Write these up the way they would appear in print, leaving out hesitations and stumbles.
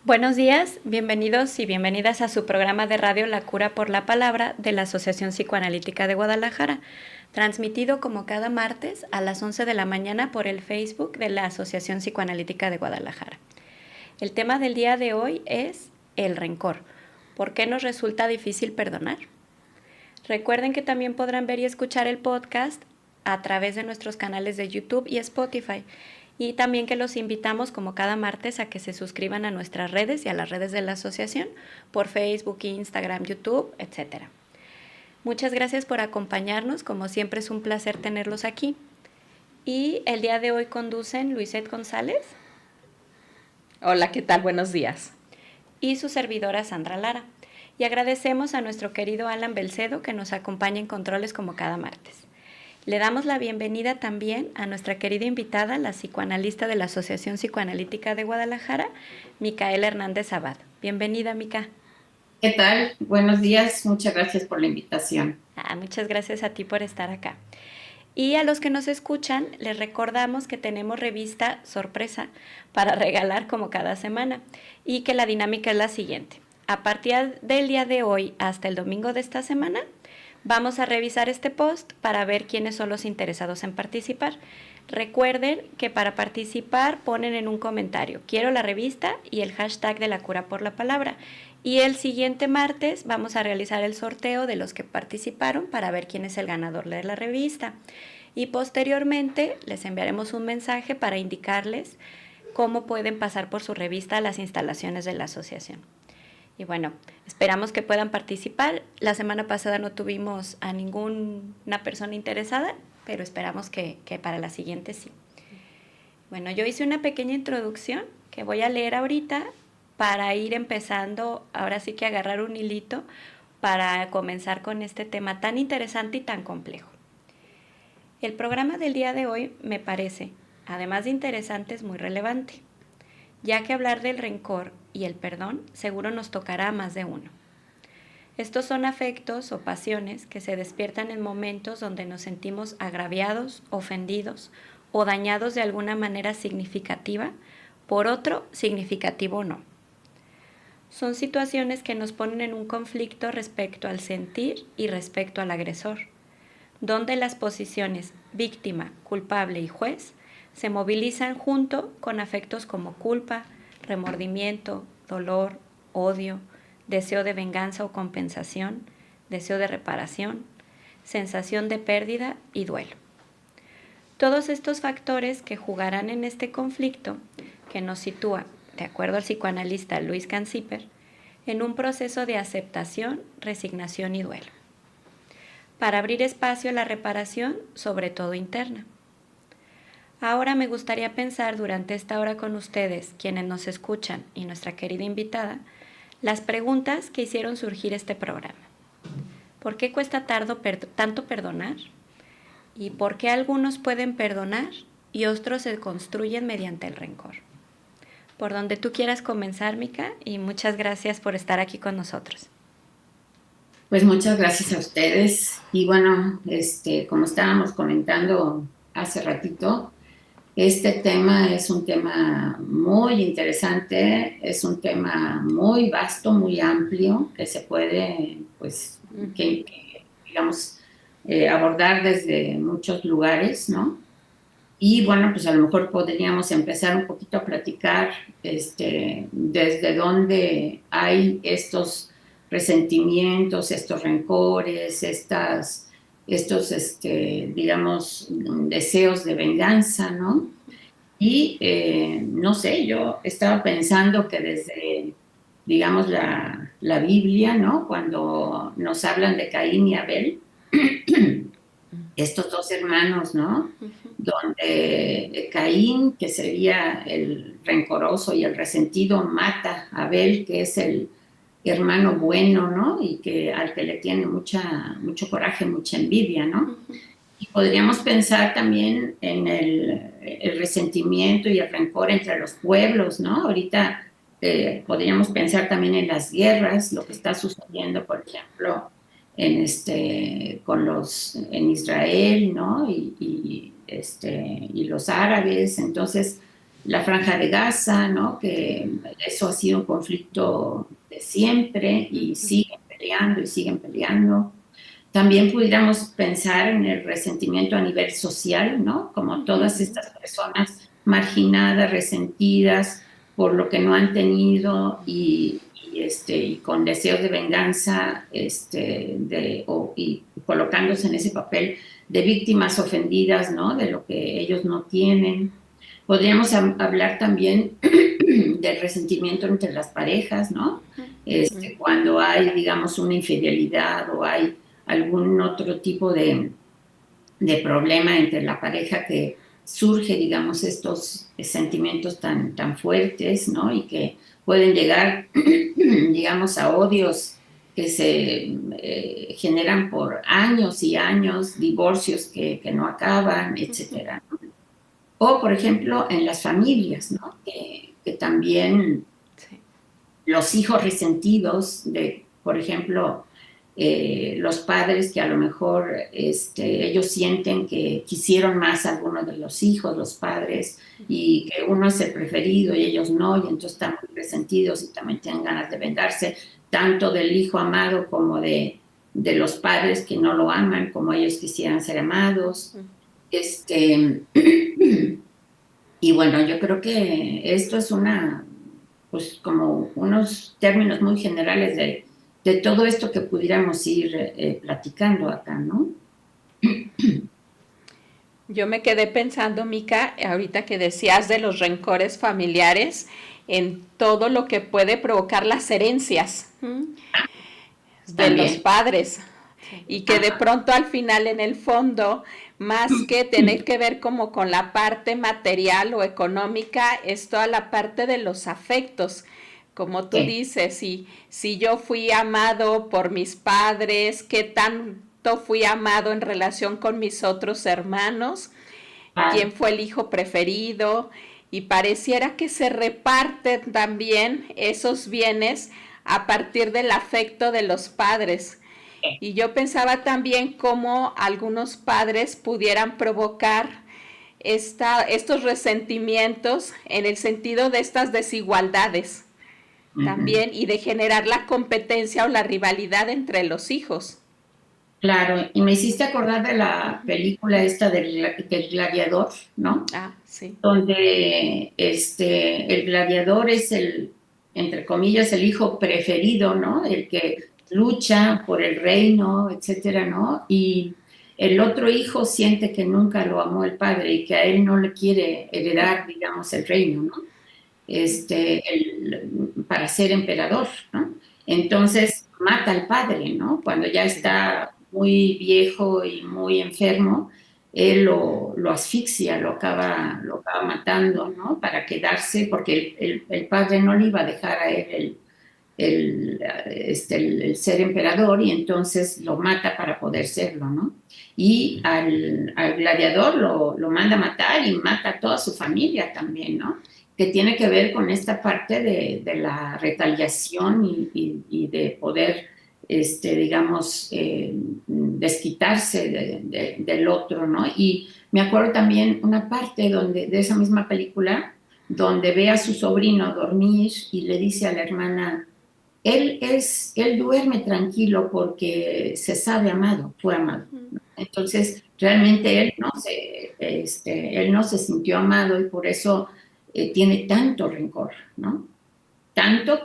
Buenos días, bienvenidos y bienvenidas a su programa de radio La Cura por la Palabra de la Asociación Psicoanalítica de Guadalajara, transmitido como cada martes a las 11 de la mañana por el Facebook de la Asociación Psicoanalítica de Guadalajara. El tema del día de hoy es el rencor. ¿Por qué nos resulta difícil perdonar? Recuerden que también podrán ver y escuchar el podcast a través de nuestros canales de YouTube y Spotify. Y también que los invitamos como cada martes a que se suscriban a nuestras redes y a las redes de la asociación por Facebook, Instagram, YouTube, etc. Muchas gracias por acompañarnos, como siempre es un placer tenerlos aquí. Y el día de hoy conducen Luisette González. Hola, ¿qué tal? Buenos días. Y su servidora Sandra Lara. Y agradecemos a nuestro querido Alan Belcedo que nos acompaña en controles como cada martes. Le damos la bienvenida también a nuestra querida invitada, la psicoanalista de la Asociación Psicoanalítica de Guadalajara, Micaela Hernández Abad. Bienvenida, Mica. ¿Qué tal? Buenos días, muchas gracias por la invitación. Muchas gracias a ti por estar acá. Y a los que nos escuchan, les recordamos que tenemos revista sorpresa para regalar como cada semana y que la dinámica es la siguiente. A partir del día de hoy hasta el domingo de esta semana, vamos a revisar este post para ver quiénes son los interesados en participar. Recuerden que para participar ponen en un comentario "quiero la revista" y el hashtag de La Cura por la Palabra. Y el siguiente martes vamos a realizar el sorteo de los que participaron para ver quién es el ganador de la revista. Y posteriormente les enviaremos un mensaje para indicarles cómo pueden pasar por su revista a las instalaciones de la asociación. Y esperamos que puedan participar. La semana pasada no tuvimos a ninguna persona interesada, pero esperamos que para la siguiente sí. Yo hice una pequeña introducción que voy a leer ahorita para ir empezando, ahora sí que agarrar un hilito para comenzar con este tema tan interesante y tan complejo. El programa del día de hoy me parece, además de interesante, es muy relevante, ya que hablar del rencor y el perdón seguro nos tocará a más de uno. Estos son afectos o pasiones que se despiertan en momentos donde nos sentimos agraviados, ofendidos o dañados de alguna manera significativa, por otro significativo o no. Son situaciones que nos ponen en un conflicto respecto al sentir y respecto al agresor, donde las posiciones víctima, culpable y juez se movilizan junto con afectos como culpa, remordimiento, dolor, odio, deseo de venganza o compensación, deseo de reparación, sensación de pérdida y duelo. Todos estos factores que jugarán en este conflicto, que nos sitúa, de acuerdo al psicoanalista Luis Canciper, en un proceso de aceptación, resignación y duelo, para abrir espacio a la reparación, sobre todo interna. Ahora me gustaría pensar durante esta hora con ustedes, quienes nos escuchan, y nuestra querida invitada, las preguntas que hicieron surgir este programa. ¿Por qué cuesta tanto perdonar? ¿Y por qué algunos pueden perdonar y otros se construyen mediante el rencor? Por donde tú quieras comenzar, Mica, y muchas gracias por estar aquí con nosotros. Pues muchas gracias a ustedes. Y bueno, como estábamos comentando hace ratito, este tema es un tema muy interesante, es un tema muy vasto, muy amplio, que se puede, pues, digamos, abordar desde muchos lugares, ¿no? Y bueno, pues a lo mejor podríamos empezar un poquito a platicar desde dónde hay estos resentimientos, estos rencores, digamos, deseos de venganza, ¿no? Y no sé, yo estaba pensando que desde, digamos, la Biblia, ¿no? Cuando nos hablan de Caín y Abel, estos dos hermanos, ¿no? Donde Caín, que sería el rencoroso y el resentido, mata a Abel, que es el hermano bueno, ¿no? Y que al que le tiene mucho coraje, mucha envidia, ¿no? Y podríamos pensar también en el resentimiento y el rencor entre los pueblos, ¿no? Ahorita podríamos pensar también en las guerras, lo que está sucediendo, por ejemplo, en Israel, ¿no? Y los árabes. Entonces, la Franja de Gaza, ¿no? Que eso ha sido un conflicto de siempre y siguen peleando y siguen peleando. También pudiéramos pensar en el resentimiento a nivel social, ¿no? Como todas estas personas marginadas, resentidas por lo que no han tenido y con deseos de venganza y colocándose en ese papel de víctimas ofendidas, ¿no? De lo que ellos no tienen. Podríamos hablar también del resentimiento entre las parejas, ¿no? Cuando hay, digamos, una infidelidad o hay algún otro tipo de problema entre la pareja que surge, digamos, estos sentimientos tan fuertes, ¿no? Y que pueden llegar, digamos, a odios que se generan por años y años, divorcios que no acaban, etcétera, ¿no? O, por ejemplo, en las familias, ¿no? Que también los hijos resentidos de, por ejemplo, los padres que a lo mejor ellos sienten que quisieron más a alguno de los hijos, los padres, y que uno es el preferido y ellos no, y entonces están muy resentidos y también tienen ganas de vengarse, tanto del hijo amado como de los padres que no lo aman como ellos quisieran ser amados. Y bueno, yo creo que esto es pues como unos términos muy generales de todo esto que pudiéramos ir platicando acá, ¿no? Yo me quedé pensando, Mica, ahorita que decías de los rencores familiares, en todo lo que puede provocar las herencias de los También. padres. Y que de pronto al final, en el fondo, más que tener que ver como con la parte material o económica, es toda la parte de los afectos. Como tú dices, si yo fui amado por mis padres, qué tanto fui amado en relación con mis otros hermanos, quién fue el hijo preferido, y pareciera que se reparten también esos bienes a partir del afecto de los padres. Y yo pensaba también cómo algunos padres pudieran provocar estos resentimientos en el sentido de estas desigualdades también y de generar la competencia o la rivalidad entre los hijos. Claro, y me hiciste acordar de la película esta del gladiador, ¿no? Ah, sí. Donde el gladiador es entre comillas, el hijo preferido, ¿no? El que lucha por el reino, etcétera, ¿no? Y el otro hijo siente que nunca lo amó el padre y que a él no le quiere heredar, digamos, el reino, ¿no? Para ser emperador, ¿no? Entonces mata al padre, ¿no? Cuando ya está muy viejo y muy enfermo, él lo asfixia, lo acaba matando, ¿no? Para quedarse, porque el padre no le iba a dejar a él el ser emperador y entonces lo mata para poder serlo, ¿no? Y al gladiador lo manda a matar y mata a toda su familia también, ¿no? Que tiene que ver con esta parte de la retaliación y de poder, digamos, desquitarse del otro, ¿no? Y me acuerdo también una parte de esa misma película donde ve a su sobrino dormir y le dice a la hermana, él duerme tranquilo porque se sabe amado, fue amado. Entonces, realmente él no se sintió amado y por eso tiene tanto rencor, ¿no? Tanto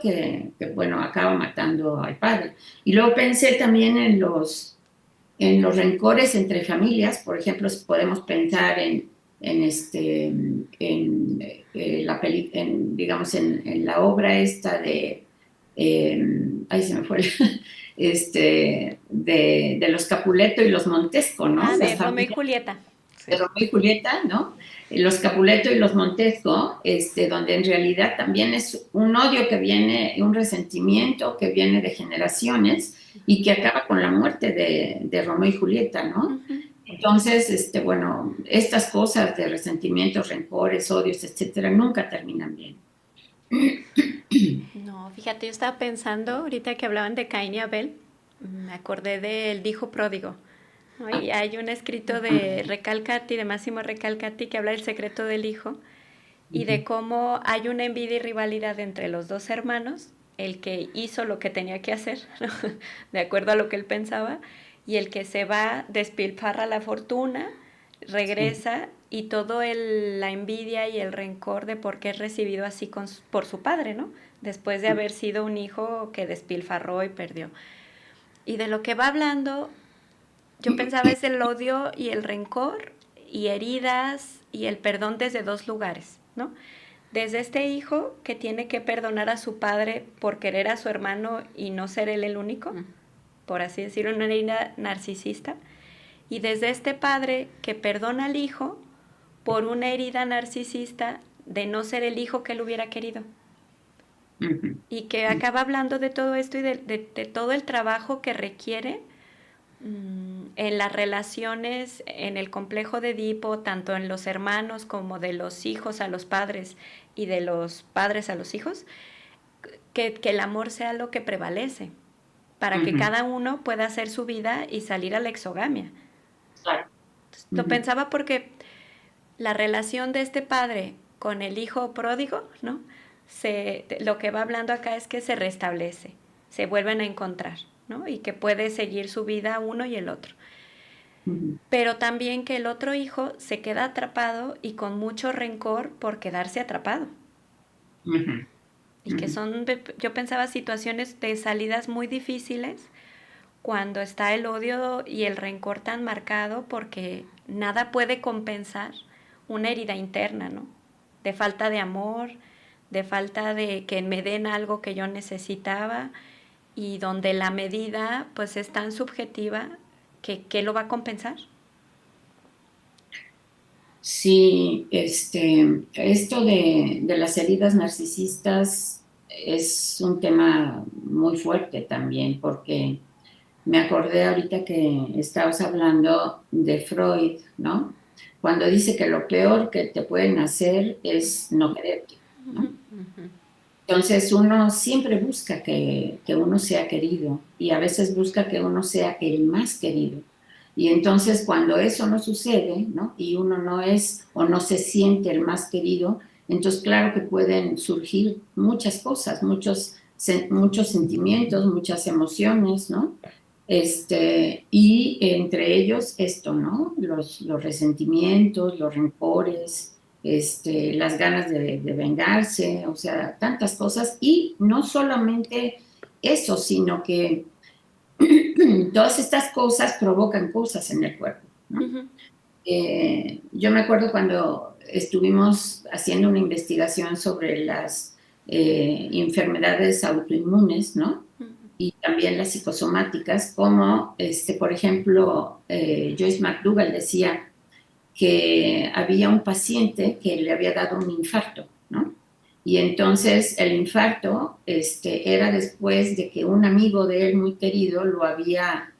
bueno, acaba matando al padre. Y luego pensé también en los rencores entre familias, por ejemplo, podemos pensar digamos, en la obra esta ahí se me fue, de los Capuleto y los Montesco, ¿no? Ah, de Las Romeo y familias Julieta. de Romeo y Julieta, ¿no? Los Capuleto y los Montesco, donde en realidad también es un odio que viene, un resentimiento que viene de generaciones y que acaba con la muerte de Romeo y Julieta, ¿no? Entonces, bueno, estas cosas de resentimientos, rencores, odios, etcétera, nunca terminan bien. No, fíjate, yo estaba pensando, ahorita que hablaban de Caín y Abel, me acordé del Hijo Pródigo, ¿no? Y hay un escrito de Recalcati, de Máximo Recalcati, que habla del secreto del hijo, y de cómo hay una envidia y rivalidad entre los dos hermanos, el que hizo lo que tenía que hacer, ¿no? De acuerdo a lo que él pensaba, y el que se va, despilfarra la fortuna, regresa y todo la envidia y el rencor de por qué es recibido así por su padre, ¿no? Después de haber sido un hijo que despilfarró y perdió. Y de lo que va hablando, yo pensaba es el odio y el rencor y heridas y el perdón desde dos lugares, ¿no? Desde este hijo que tiene que perdonar a su padre por querer a su hermano y no ser él el único, por así decirlo, una herida narcisista, y desde este padre que perdona al hijo por una herida narcisista de no ser el hijo que él hubiera querido. Y que acaba hablando de todo esto y de todo el trabajo que requiere en las relaciones, en el complejo de Edipo, tanto en los hermanos como de los hijos a los padres y de los padres a los hijos, que el amor sea lo que prevalece, para que cada uno pueda hacer su vida y salir a la exogamia. Claro. Lo pensaba porque la relación de este padre con el hijo pródigo, ¿no? Lo que va hablando acá es que se restablece, se vuelven a encontrar, ¿no? Y que puede seguir su vida uno y el otro. Pero también que el otro hijo se queda atrapado y con mucho rencor por quedarse atrapado. Y que son, yo pensaba, situaciones de salidas muy difíciles cuando está el odio y el rencor tan marcado, porque nada puede compensar una herida interna, ¿no? De falta de amor, de falta de que me den algo que yo necesitaba, y donde la medida pues es tan subjetiva que lo va a compensar. Sí, esto de las heridas narcisistas es un tema muy fuerte también, porque me acordé ahorita que estabas hablando de Freud, ¿no? Cuando dice que lo peor que te pueden hacer es no quererte, ¿no? Entonces uno siempre busca que uno sea querido, y a veces busca que uno sea el más querido. Y entonces cuando eso no sucede, ¿no? Y uno no es o no se siente el más querido, entonces claro que pueden surgir muchas cosas, muchos sentimientos, muchas emociones, ¿no? Y entre ellos esto, ¿no? Los resentimientos, los rencores, las ganas de vengarse, o sea, tantas cosas. Y no solamente eso, sino que todas estas cosas provocan cosas en el cuerpo, ¿no? Yo me acuerdo cuando estuvimos haciendo una investigación sobre las enfermedades autoinmunes, ¿no? Y también las psicosomáticas, como, por ejemplo, Joyce McDougall decía que había un paciente que le había dado un infarto, ¿no? Y entonces el infarto era después de que un amigo de él muy querido lo había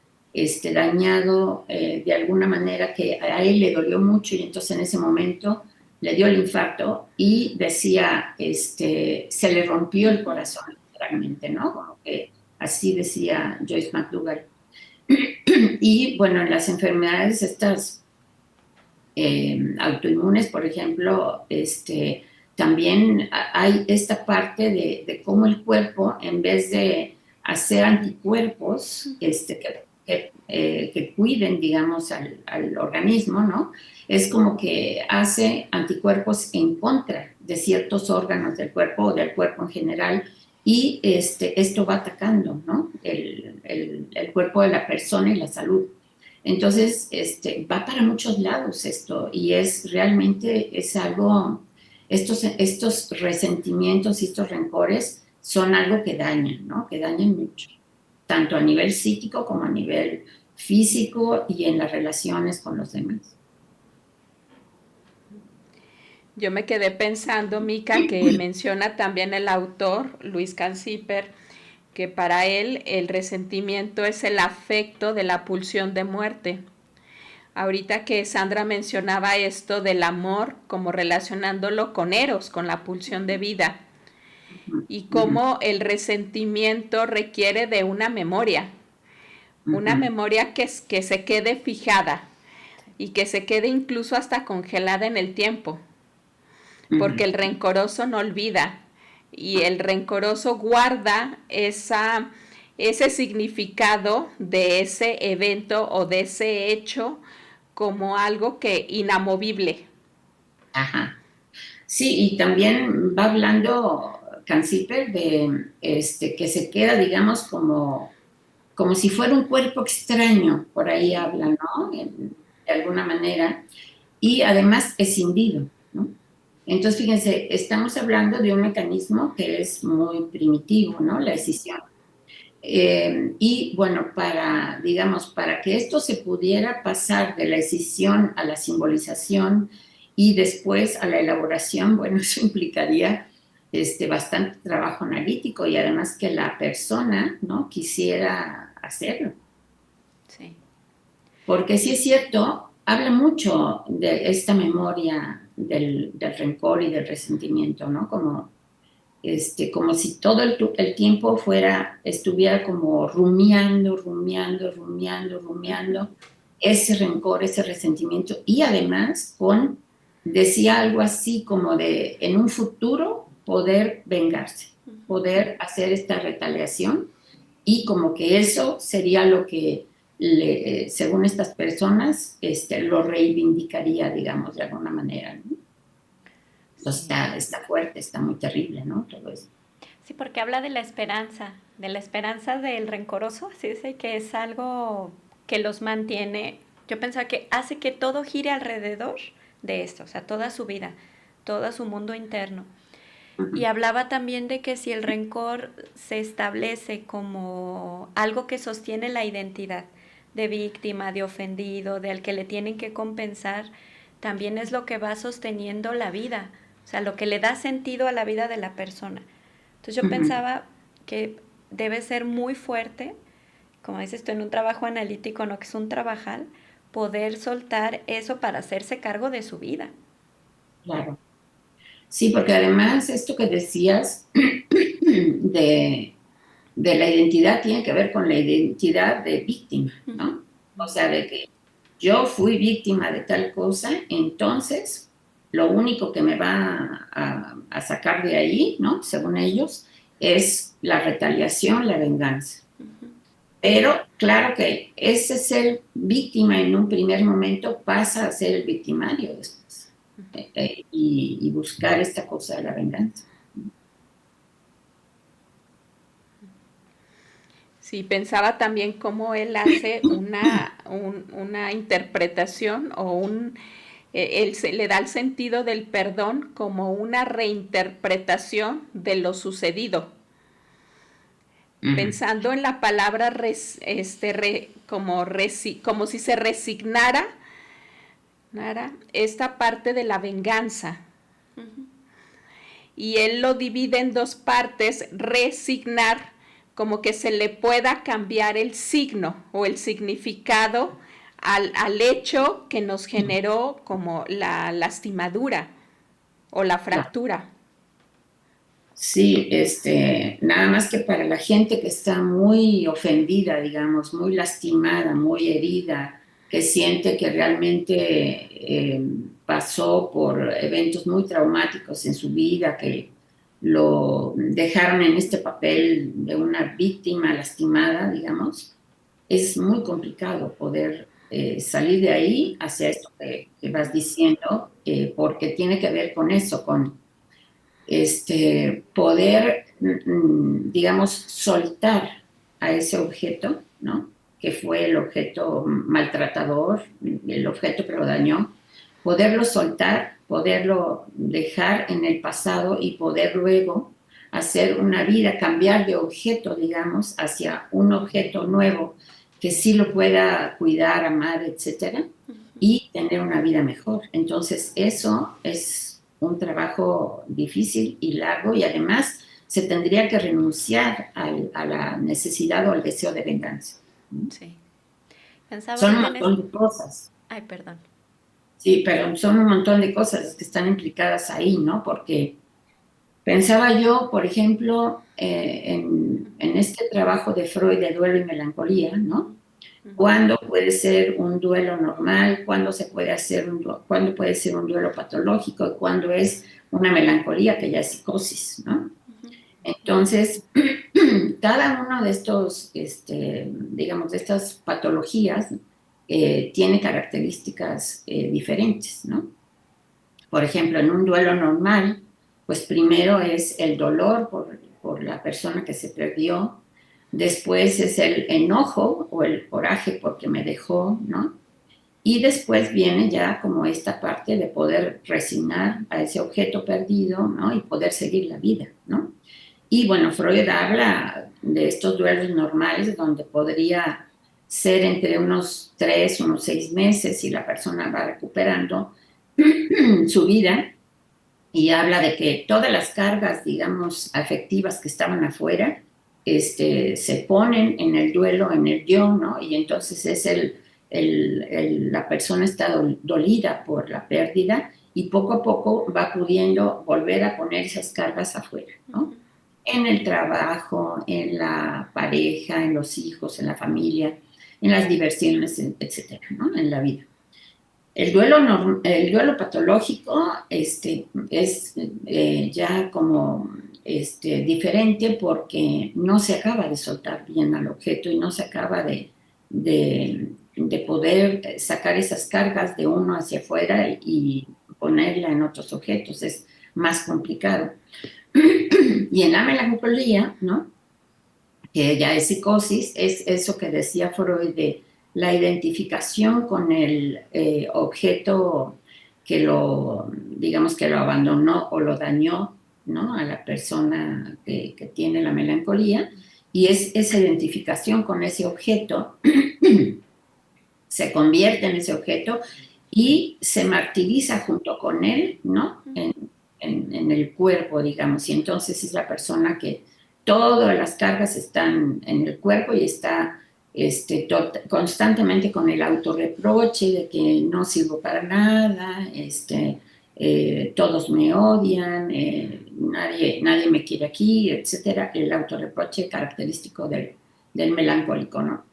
dañado de alguna manera, que a él le dolió mucho, y entonces en ese momento le dio el infarto y decía, se le rompió el corazón, literalmente, ¿no? Como que así decía Joyce McDougall. Y bueno, en las enfermedades estas autoinmunes, por ejemplo, también hay esta parte de cómo el cuerpo, en vez de hacer anticuerpos que cuiden, digamos, al organismo, ¿no? Es como que hace anticuerpos en contra de ciertos órganos del cuerpo o del cuerpo en general, y esto va atacando, ¿no? El cuerpo de la persona y la salud. Entonces, va para muchos lados esto, y es algo, estos resentimientos y estos rencores son algo que dañan, ¿no? Que dañan mucho, tanto a nivel psíquico como a nivel físico y en las relaciones con los demás. Yo me quedé pensando, Mica, que menciona también el autor, Luis Canciper, que para él el resentimiento es el afecto de la pulsión de muerte. Ahorita que Sandra mencionaba esto del amor, como relacionándolo con Eros, con la pulsión de vida, y cómo el resentimiento requiere de una memoria que se quede fijada y que se quede incluso hasta congelada en el tiempo. porque el rencoroso no olvida y el rencoroso guarda ese significado de ese evento o de ese hecho como algo que inamovible. Ajá. Sí, y también va hablando Canciper de que se queda, digamos, como si fuera un cuerpo extraño, por ahí habla, ¿no? De alguna manera, y además escindido, ¿no? Entonces, fíjense, estamos hablando de un mecanismo que es muy primitivo, ¿no? La escisión. Y bueno, digamos, para que esto se pudiera pasar de la escisión a la simbolización y después a la elaboración, bueno, eso implicaría bastante trabajo analítico y además que la persona, ¿no?, quisiera hacerlo. Sí. Porque sí es cierto, habla mucho de esta memoria del rencor y del resentimiento, ¿no? Como si todo el tiempo estuviera como rumiando ese rencor, ese resentimiento, y además decía algo así como de en un futuro poder vengarse, poder hacer esta retaliación, y como que eso sería lo que, según estas personas, lo reivindicaría, digamos, de alguna manera, ¿no? Entonces está fuerte, está muy terrible, ¿no? Todo eso. Sí, porque habla de la esperanza del rencoroso, así dice que es algo que los mantiene. Yo pensaba que hace que todo gire alrededor de esto, o sea, toda su vida, todo su mundo interno. Y hablaba también de que si el rencor se establece como algo que sostiene la identidad de víctima, de ofendido, de al que le tienen que compensar, también es lo que va sosteniendo la vida, o sea, lo que le da sentido a la vida de la persona. Entonces yo pensaba que debe ser muy fuerte, como dices tú, en un trabajo analítico, no que es un trabajal, poder soltar eso para hacerse cargo de su vida. Claro. Sí, porque además esto que decías de la identidad tiene que ver con la identidad de víctima, ¿no? O sea, de que yo fui víctima de tal cosa, entonces lo único que me va a sacar de ahí, ¿no?, según ellos, es la retaliación, la venganza. Pero claro que ese ser víctima en un primer momento pasa a ser el victimario después, y buscar esta cosa de la venganza. Sí, pensaba también cómo él hace una interpretación o él le da el sentido del perdón como una reinterpretación de lo sucedido. Pensando en la palabra como si se resignara esta parte de la venganza. Y él lo divide en dos partes: resignar, como que se le pueda cambiar el signo o el significado al hecho que nos generó como la lastimadura o la fractura. Sí, nada más que para la gente que está muy ofendida, digamos, muy lastimada, muy herida, que siente que realmente pasó por eventos muy traumáticos en su vida, que lo dejaron en este papel de una víctima lastimada, digamos, es muy complicado poder salir de ahí hacia esto que vas diciendo, porque tiene que ver con eso, con poder, digamos, soltar a ese objeto, ¿no?, que fue el objeto maltratador, el objeto que lo dañó, poderlo soltar, poderlo dejar en el pasado y poder luego hacer una vida, cambiar de objeto, digamos, hacia un objeto nuevo que sí lo pueda cuidar, amar, etcétera, y tener una vida mejor. Entonces, eso es un trabajo difícil y largo, y además se tendría que renunciar a la necesidad o al deseo de venganza. Sí. Pensaba Son un ahorita montón de cosas. Ay, perdón. Sí, pero son un montón de cosas las que están implicadas ahí, ¿no? Porque pensaba yo, por ejemplo, en este trabajo de Freud de duelo y melancolía, ¿no? ¿Cuándo puede ser un duelo normal? ¿Cuándo puede ser un duelo patológico? ¿Cuándo es una melancolía que ya es psicosis, ¿no? Entonces, cada uno de estos, digamos, de estas patologías tiene características diferentes, ¿no? Por ejemplo, en un duelo normal, pues primero es el dolor por la persona que se perdió, después es el enojo o el coraje porque me dejó, ¿no? Y después viene ya como esta parte de poder resignar a ese objeto perdido, ¿no? Y poder seguir la vida, ¿no? Y bueno, Freud habla de estos duelos normales donde podría ser entre unos 3, unos 6 meses y la persona va recuperando su vida, y habla de que todas las cargas, digamos, afectivas que estaban afuera, se ponen en el duelo, en el yo, ¿no? Y entonces es la persona está dolida por la pérdida y poco a poco va pudiendo volver a poner esas cargas afuera, ¿no? En el trabajo, en la pareja, en los hijos, en la familia, en las diversiones, etcétera, ¿no? En la vida. El duelo patológico es ya como diferente porque no se acaba de soltar bien al objeto y no se acaba de poder sacar esas cargas de uno hacia afuera y ponerla en otros objetos. Es más complicado. Y en la melancolía, ¿no? Que ya es psicosis, es eso que decía Freud de la identificación con el objeto que digamos que lo abandonó o lo dañó, ¿no? A la persona que tiene la melancolía, y es esa identificación con ese objeto, se convierte en ese objeto y se martiriza junto con él, ¿no? En el cuerpo, digamos, y entonces es la persona que todas las cargas están en el cuerpo y está constantemente con el autorreproche de que no sirvo para nada, todos me odian, nadie me quiere aquí, etcétera, el autorreproche característico del melancólico, ¿no?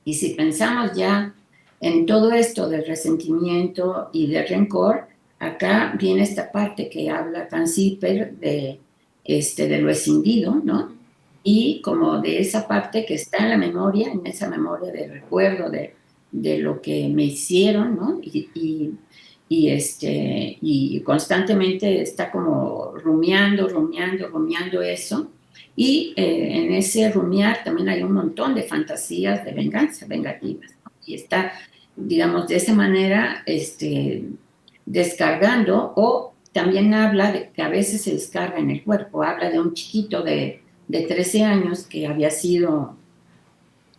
Y si pensamos ya en todo esto del resentimiento y del rencor, acá viene esta parte que habla Franz Zipper de lo escindido, ¿no? Y como de esa parte que está en la memoria, en esa memoria de recuerdo de lo que me hicieron, ¿no? Y constantemente está como rumiando eso. Y en ese rumiar también hay un montón de fantasías de venganza, vengativas, ¿no? Y está, digamos, de esa manera descargando, o también habla de que a veces se descarga en el cuerpo. Habla de un chiquito de 13 años que había sido,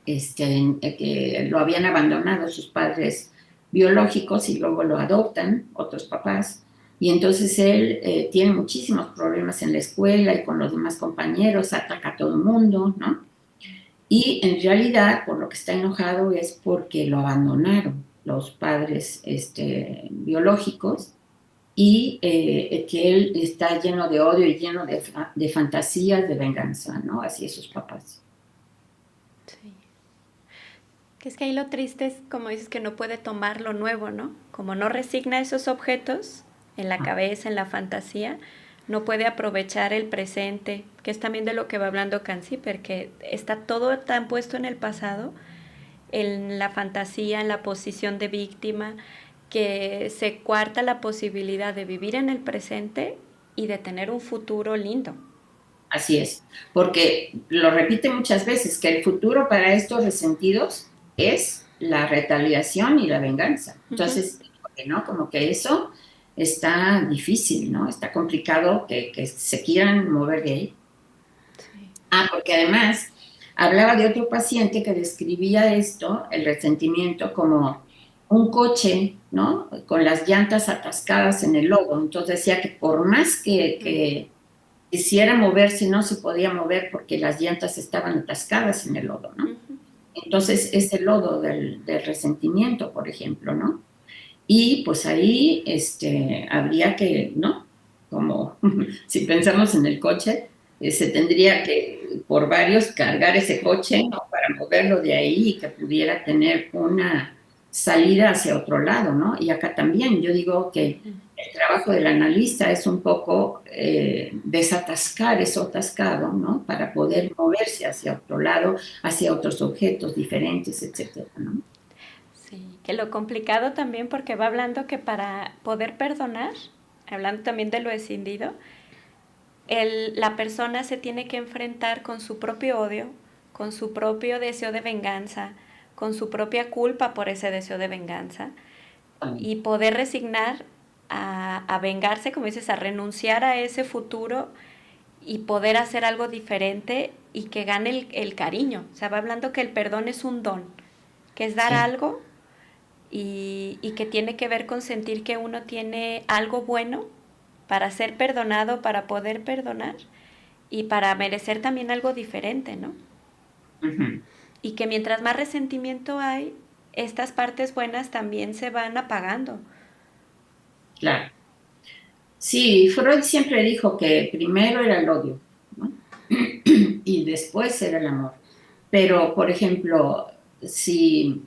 que lo habían abandonado sus padres biológicos y luego lo adoptan otros papás. Y entonces él tiene muchísimos problemas en la escuela y con los demás compañeros, ataca a todo el mundo, ¿no? Y en realidad, por lo que está enojado es porque lo abandonaron los padres biológicos, y que él está lleno de odio y lleno de fantasías de venganza, ¿no? Hacia sus papás. Sí. Que es que ahí lo triste es, como dices, que no puede tomar lo nuevo, ¿no? Como no resigna esos objetos en la cabeza, en la fantasía, no puede aprovechar el presente, que es también de lo que va hablando Franz Zipper, que está todo tan puesto en el pasado, en la fantasía, en la posición de víctima, que se cuarta la posibilidad de vivir en el presente y de tener un futuro lindo. Así es, porque lo repite muchas veces, que el futuro para estos resentidos es la retaliación y la venganza. Entonces, ¿no? Como que eso está difícil, ¿no? Está complicado que se quieran mover de ahí. Sí. Porque además hablaba de otro paciente que describía esto, el resentimiento, como un coche, ¿no? Con las llantas atascadas en el lodo. Entonces decía que por más que quisiera moverse, no se podía mover porque las llantas estaban atascadas en el lodo, ¿no? Entonces es el lodo del resentimiento, por ejemplo, ¿no? Y pues ahí habría que, ¿no? Como si pensamos en el coche, se tendría que, por varios, cargar ese coche, ¿no? Para moverlo de ahí y que pudiera tener una salida hacia otro lado, ¿no? Y acá también yo digo que el trabajo del analista es un poco desatascar eso atascado, ¿no? Para poder moverse hacia otro lado, hacia otros objetos diferentes, etcétera, ¿no? Sí, que lo complicado también porque va hablando que para poder perdonar, hablando también de lo escindido, la persona se tiene que enfrentar con su propio odio, con su propio deseo de venganza, con su propia culpa por ese deseo de venganza y poder resignar a vengarse, como dices, a renunciar a ese futuro y poder hacer algo diferente y que gane el cariño. O sea, va hablando que el perdón es un don, que es dar algo y que tiene que ver con sentir que uno tiene algo bueno para ser perdonado, para poder perdonar y para merecer también algo diferente, ¿no? Ujú. Y que mientras más resentimiento hay, estas partes buenas también se van apagando. Claro. Sí, Freud siempre dijo que primero era el odio, ¿no? Y después era el amor. Pero, por ejemplo, si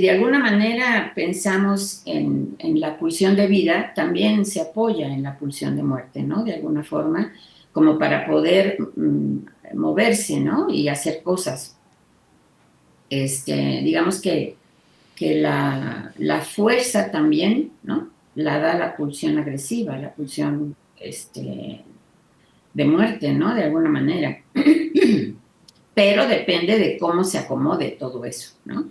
de alguna manera pensamos en la pulsión de vida, también se apoya en la pulsión de muerte, ¿no? De alguna forma, como para poder moverse, ¿no? Y hacer cosas. Digamos que la fuerza también, ¿no? La da la pulsión agresiva, la pulsión de muerte, ¿no? De alguna manera. Pero depende de cómo se acomode todo eso, ¿no?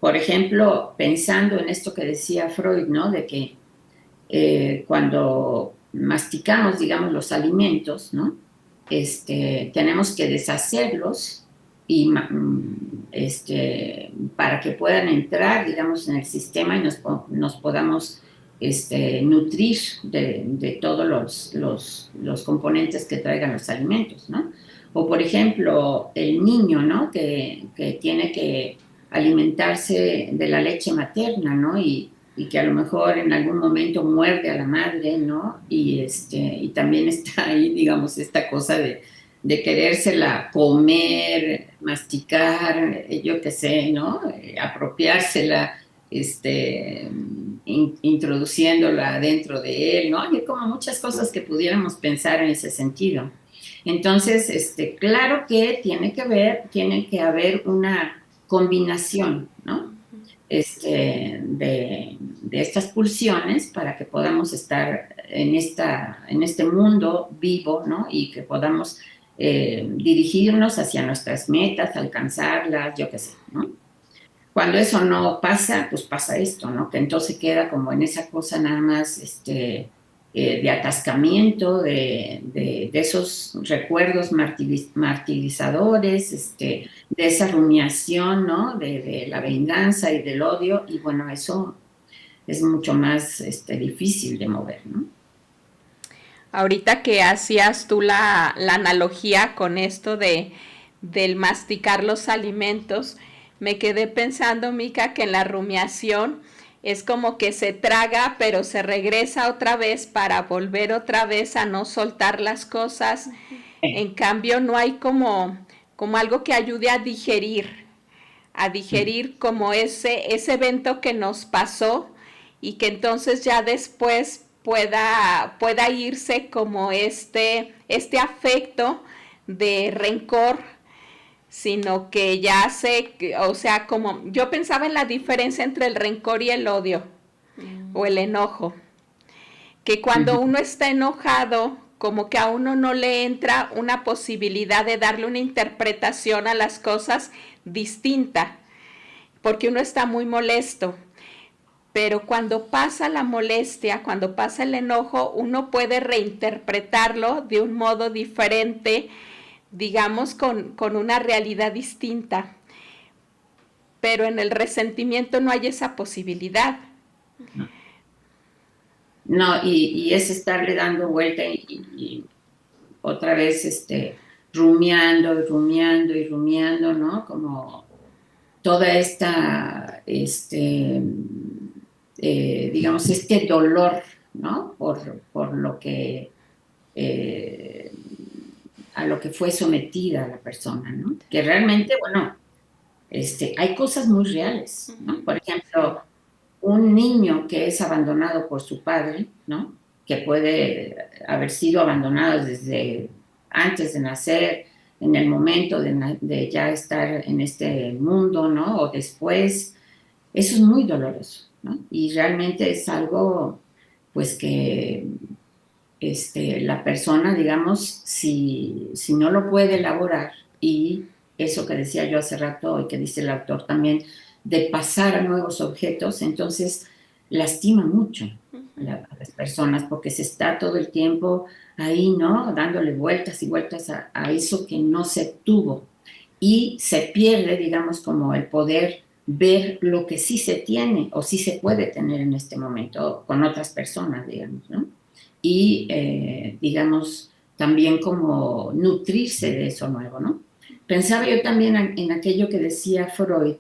Por ejemplo, pensando en esto que decía Freud, ¿no? De que cuando masticamos, digamos, los alimentos, ¿no? Tenemos que deshacerlos y para que puedan entrar, digamos, en el sistema y nos podamos nutrir de todos los componentes que traigan los alimentos, ¿no? O, por ejemplo, el niño, ¿no? Que tiene que alimentarse de la leche materna, ¿no? Y que a lo mejor en algún momento muerde a la madre, ¿no? Y también está ahí, digamos, esta cosa de querérsela comer, masticar, yo qué sé, ¿no? Apropiársela, introduciéndola dentro de él, ¿no? Hay como muchas cosas que pudiéramos pensar en ese sentido. Entonces, claro que tiene que haber una combinación, ¿no? De estas pulsiones para que podamos estar en este mundo vivo, ¿no? Y que podamos dirigirnos hacia nuestras metas, alcanzarlas, yo qué sé, ¿no? Cuando eso no pasa, pues pasa esto, ¿no? Que entonces queda como en esa cosa nada más, de atascamiento, de esos recuerdos martirizadores, de esa rumiación, ¿no? De la venganza y del odio, y bueno, eso es mucho más difícil de mover, ¿no? Ahorita que hacías tú la analogía con esto del masticar los alimentos, me quedé pensando, Mica, que en la rumiación es como que se traga, pero se regresa otra vez para volver otra vez a no soltar las cosas. En cambio, no hay como algo que ayude a digerir como ese evento que nos pasó y que entonces ya después pueda irse como este afecto de rencor, sino que ya o sea, como yo pensaba en la diferencia entre el rencor y el odio o el enojo, que cuando uno está enojado, como que a uno no le entra una posibilidad de darle una interpretación a las cosas distinta, porque uno está muy molesto. Pero cuando pasa la molestia, cuando pasa el enojo, uno puede reinterpretarlo de un modo diferente, digamos, con una realidad distinta. Pero en el resentimiento no hay esa posibilidad. No, y es estarle dando vuelta y otra vez rumiando y rumiando y rumiando, ¿no? Como toda esta, digamos, este dolor, ¿no? Por lo que, a lo que fue sometida la persona, ¿no? Que realmente, bueno, hay cosas muy reales, ¿no? Por ejemplo, un niño que es abandonado por su padre, ¿no? Que puede haber sido abandonado desde antes de nacer, en el momento de ya estar en este mundo, ¿no? O después, eso es muy doloroso, ¿no? Y realmente es algo, pues que la persona, digamos, si no lo puede elaborar, y eso que decía yo hace rato y que dice el autor también, de pasar a nuevos objetos, entonces lastima mucho a las personas porque se está todo el tiempo ahí, ¿no? Dándole vueltas y vueltas a eso que no se tuvo. Y se pierde, digamos, como el poder ver lo que sí se tiene o sí se puede tener en este momento con otras personas, digamos, ¿no? Y, digamos, también como nutrirse de eso nuevo, ¿no? Pensaba yo también en aquello que decía Freud,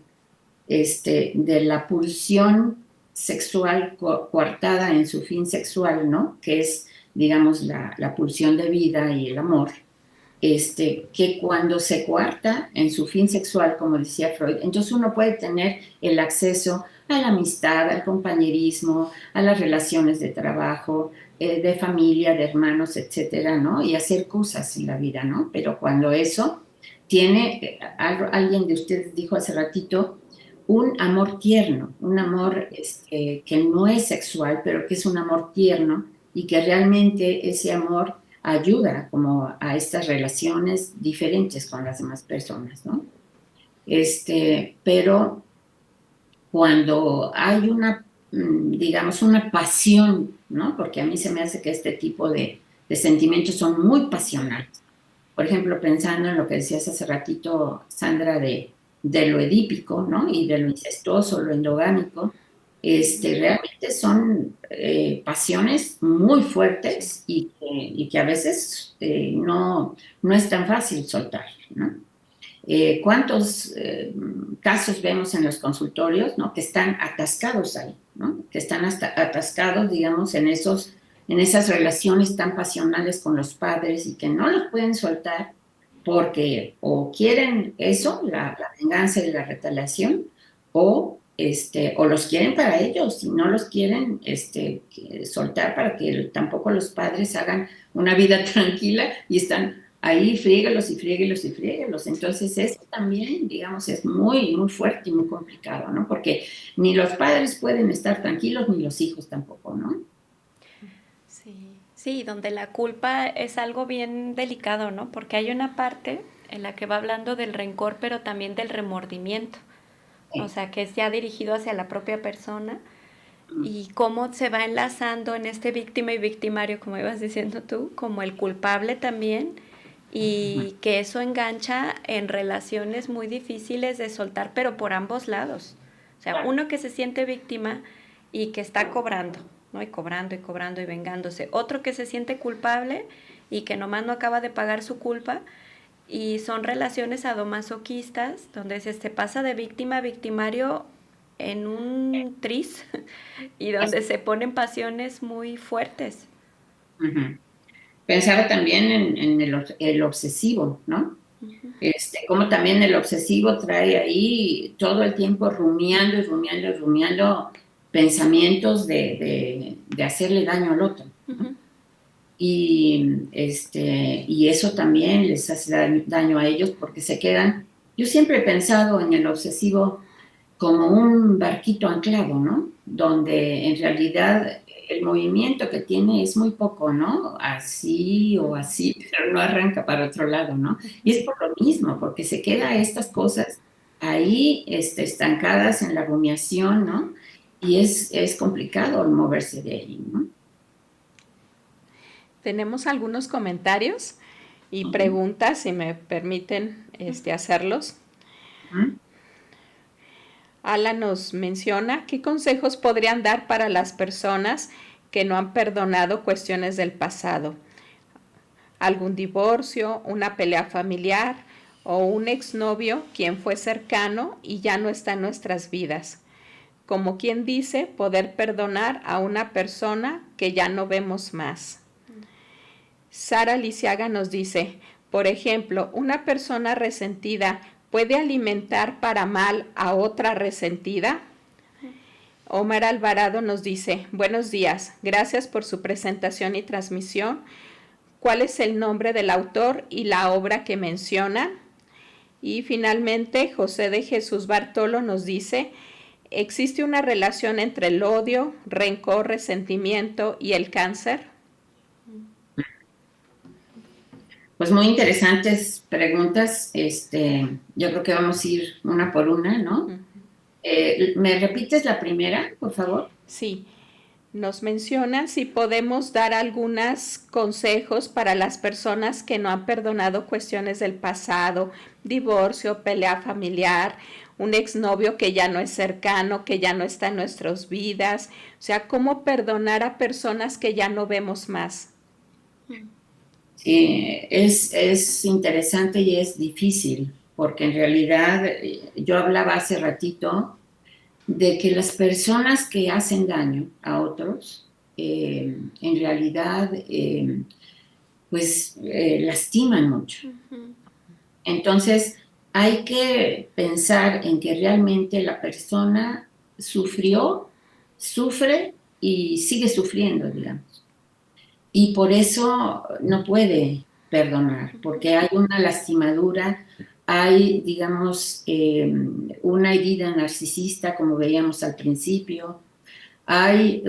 de la pulsión sexual coartada en su fin sexual, ¿no? Que es, digamos, la pulsión de vida y el amor, que cuando se coarta en su fin sexual, como decía Freud, entonces uno puede tener el acceso a la amistad, al compañerismo, a las relaciones de trabajo, de familia, de hermanos, etcétera, ¿no? Y hacer cosas en la vida, ¿no? Pero cuando eso tiene, alguien de ustedes dijo hace ratito, un amor tierno, un amor que no es sexual, pero que es un amor tierno y que realmente ese amor ayuda como a estas relaciones diferentes con las demás personas, ¿no? Pero cuando hay una, digamos, una pasión, ¿no? Porque a mí se me hace que este tipo de sentimientos son muy pasionales. Por ejemplo, pensando en lo que decías hace ratito, Sandra, de lo edípico, ¿no? Y de lo incestuoso, lo endogámico, realmente son pasiones muy fuertes y que a veces no es tan fácil soltar, ¿no? ¿Cuántos casos vemos en los consultorios, ¿no? Que están atascados ahí, ¿no? Que están atascados, digamos, en esas relaciones tan pasionales con los padres y que no los pueden soltar porque o quieren eso, la venganza y la retaliación, o los quieren para ellos y no los quieren soltar para que tampoco los padres hagan una vida tranquila y están ahí fríguelos y fríguelos y fríguelos. Entonces eso también, digamos, es muy, muy fuerte y muy complicado, ¿no? Porque ni los padres pueden estar tranquilos, ni los hijos tampoco, ¿no? Sí, donde la culpa es algo bien delicado, ¿no? Porque hay una parte en la que va hablando del rencor, pero también del remordimiento. Sí. O sea, que es ya dirigido hacia la propia persona y cómo se va enlazando en este víctima y victimario, como ibas diciendo tú, como el culpable también, y que eso engancha en relaciones muy difíciles de soltar, pero por ambos lados. O sea, uno que se siente víctima y que está cobrando, ¿no? Y cobrando y cobrando y vengándose. Otro que se siente culpable y que nomás no acaba de pagar su culpa. Y son relaciones sadomasoquistas donde se pasa de víctima a victimario en un tris y donde se ponen pasiones muy fuertes. Uh-huh. Pensaba también en el obsesivo, ¿no? Como también el obsesivo trae ahí todo el tiempo rumiando y rumiando y rumiando pensamientos de hacerle daño al otro, ¿no? Y eso también les hace daño a ellos porque se quedan. Yo siempre he pensado en el obsesivo como un barquito anclado, ¿no? Donde en realidad el movimiento que tiene es muy poco, ¿no? Así o así, pero no arranca para otro lado, ¿no? Y es por lo mismo, porque se queda estas cosas ahí estancadas en la rumiación, ¿no? Y es complicado moverse de ahí, ¿no? Tenemos algunos comentarios y Uh-huh. preguntas, si me permiten hacerlos. Uh-huh. Ala nos menciona qué consejos podrían dar para las personas que no han perdonado cuestiones del pasado. Algún divorcio, una pelea familiar o un exnovio quien fue cercano y ya no está en nuestras vidas. Como quien dice, poder perdonar a una persona que ya no vemos más. Sara Lisiaga nos dice, por ejemplo, una persona resentida puede alimentar para mal a otra resentida? Omar Alvarado nos dice, buenos días, gracias por su presentación y transmisión. ¿Cuál es el nombre del autor y la obra que mencionan? Y finalmente, José de Jesús Bartolo nos dice, ¿existe una relación entre el odio, rencor, resentimiento y el cáncer? Pues muy interesantes preguntas. Yo creo que vamos a ir una por una, ¿no? ¿Me repites la primera, por favor? Sí. Nos mencionan si podemos dar algunos consejos para las personas que no han perdonado cuestiones del pasado, divorcio, pelea familiar, un exnovio que ya no es cercano, que ya no está en nuestras vidas. O sea, ¿cómo perdonar a personas que ya no vemos más? Sí, es interesante y es difícil, porque en realidad yo hablaba hace ratito de que las personas que hacen daño a otros, en realidad, lastiman mucho. Entonces, hay que pensar en que realmente la persona sufrió, sufre y sigue sufriendo, digamos. Y por eso no puede perdonar, porque hay una lastimadura, hay, digamos, una herida narcisista, como veíamos al principio, hay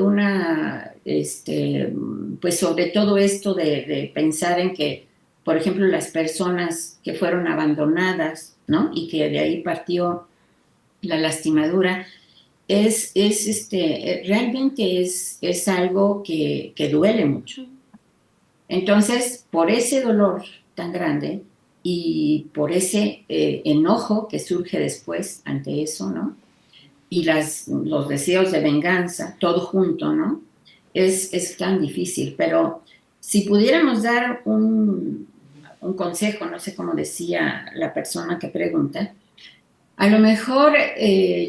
pues sobre todo esto de pensar en que, por ejemplo, las personas que fueron abandonadas, ¿no? Y que de ahí partió la lastimadura, realmente es algo que duele mucho. Entonces, por ese dolor tan grande y por ese enojo que surge después ante eso, ¿no? Y los deseos de venganza, todo junto, ¿no? Es tan difícil, pero si pudiéramos dar un consejo, no sé cómo decía la persona que pregunta, a lo mejor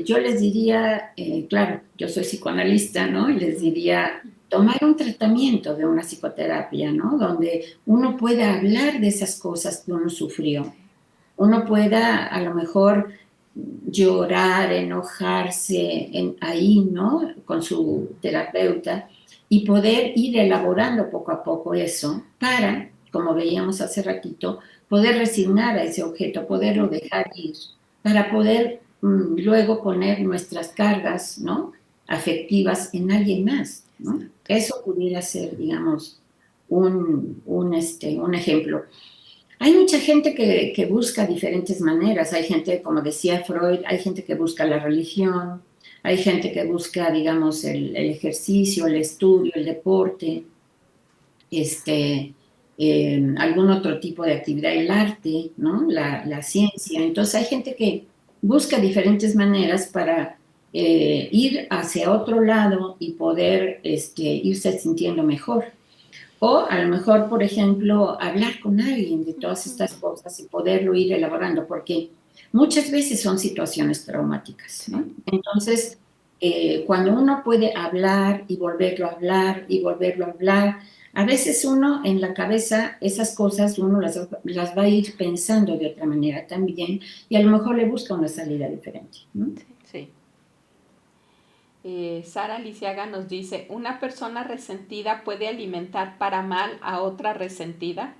yo les diría, claro, yo soy psicoanalista, ¿no? Y les diría, tomar un tratamiento de una psicoterapia, ¿no? Donde uno pueda hablar de esas cosas que uno sufrió. Uno pueda a lo mejor llorar, enojarse ahí, ¿no? Con su terapeuta y poder ir elaborando poco a poco eso para, como veíamos hace ratito, poder resignar a ese objeto, poderlo dejar ir, para poder luego poner nuestras cargas, ¿no? Afectivas en alguien más, ¿no? Eso pudiera ser, digamos, un ejemplo. Hay mucha gente que busca diferentes maneras. Hay gente, como decía Freud, hay gente que busca la religión, hay gente que busca, digamos, el ejercicio, el estudio, el deporte, algún otro tipo de actividad, el arte, ¿no? La ciencia. Entonces hay gente que busca diferentes maneras para ir hacia otro lado y poder irse sintiendo mejor. O a lo mejor, por ejemplo, hablar con alguien de todas estas cosas y poderlo ir elaborando, porque muchas veces son situaciones traumáticas, ¿no? Entonces, cuando uno puede hablar y volverlo a hablar y volverlo a hablar, a veces uno en la cabeza esas cosas uno las va a ir pensando de otra manera también y a lo mejor le busca una salida diferente, ¿no? Sí. Sara Lisiaga nos dice, ¿una persona resentida puede alimentar para mal a otra resentida?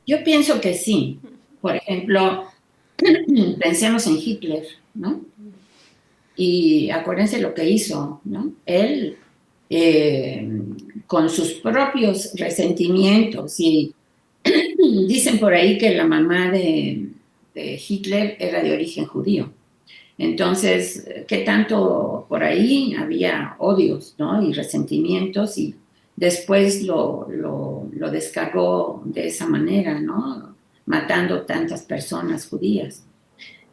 Yo pienso que sí. Por ejemplo, pensemos en Hitler, ¿no? Y acuérdense lo que hizo, ¿no? Él, con sus propios resentimientos, y dicen por ahí que la mamá de Hitler era de origen judío. Entonces, ¿qué tanto por ahí había odios, ¿no? Y resentimientos y después lo descargó de esa manera, ¿no? Matando tantas personas judías.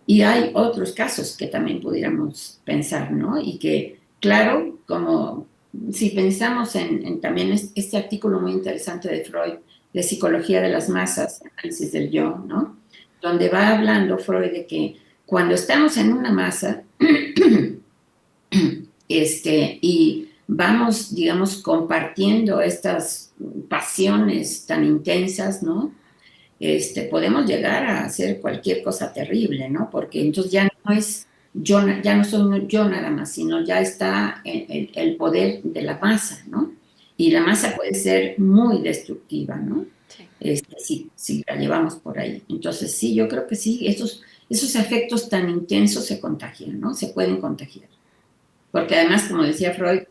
Y hay otros casos que también pudiéramos pensar, ¿no? Y que, claro, como si pensamos en también este artículo muy interesante de Freud, de Psicología de las Masas, Análisis del Yo, ¿no? Donde va hablando Freud de que cuando estamos en una masa y vamos, digamos, compartiendo estas pasiones tan intensas, ¿no? podemos llegar a hacer cualquier cosa terrible, ¿no? Porque entonces ya no es yo, ya no soy yo nada más, sino ya está el poder de la masa, ¿no? Y la masa puede ser muy destructiva, ¿no? Si la llevamos por ahí. Entonces, sí, yo creo que sí, esos efectos tan intensos se contagian, ¿no? Se pueden contagiar. Porque además, como decía Freud,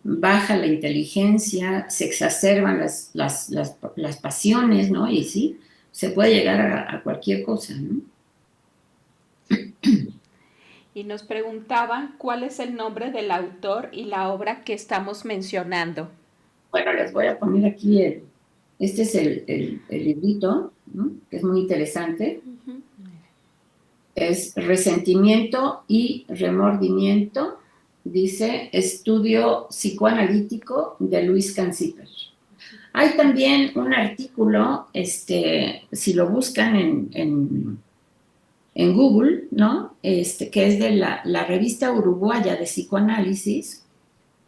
baja la inteligencia, se exacerban las pasiones, ¿no? Y sí, se puede llegar a cualquier cosa, ¿no? Y nos preguntaban cuál es el nombre del autor y la obra que estamos mencionando. Bueno, les voy a poner aquí este es el librito, ¿no? Que es muy interesante. Uh-huh. Es Resentimiento y Remordimiento, dice Estudio Psicoanalítico de Luis Canciper. Hay también un artículo, si lo buscan en Google, ¿no? Que es de la revista uruguaya de psicoanálisis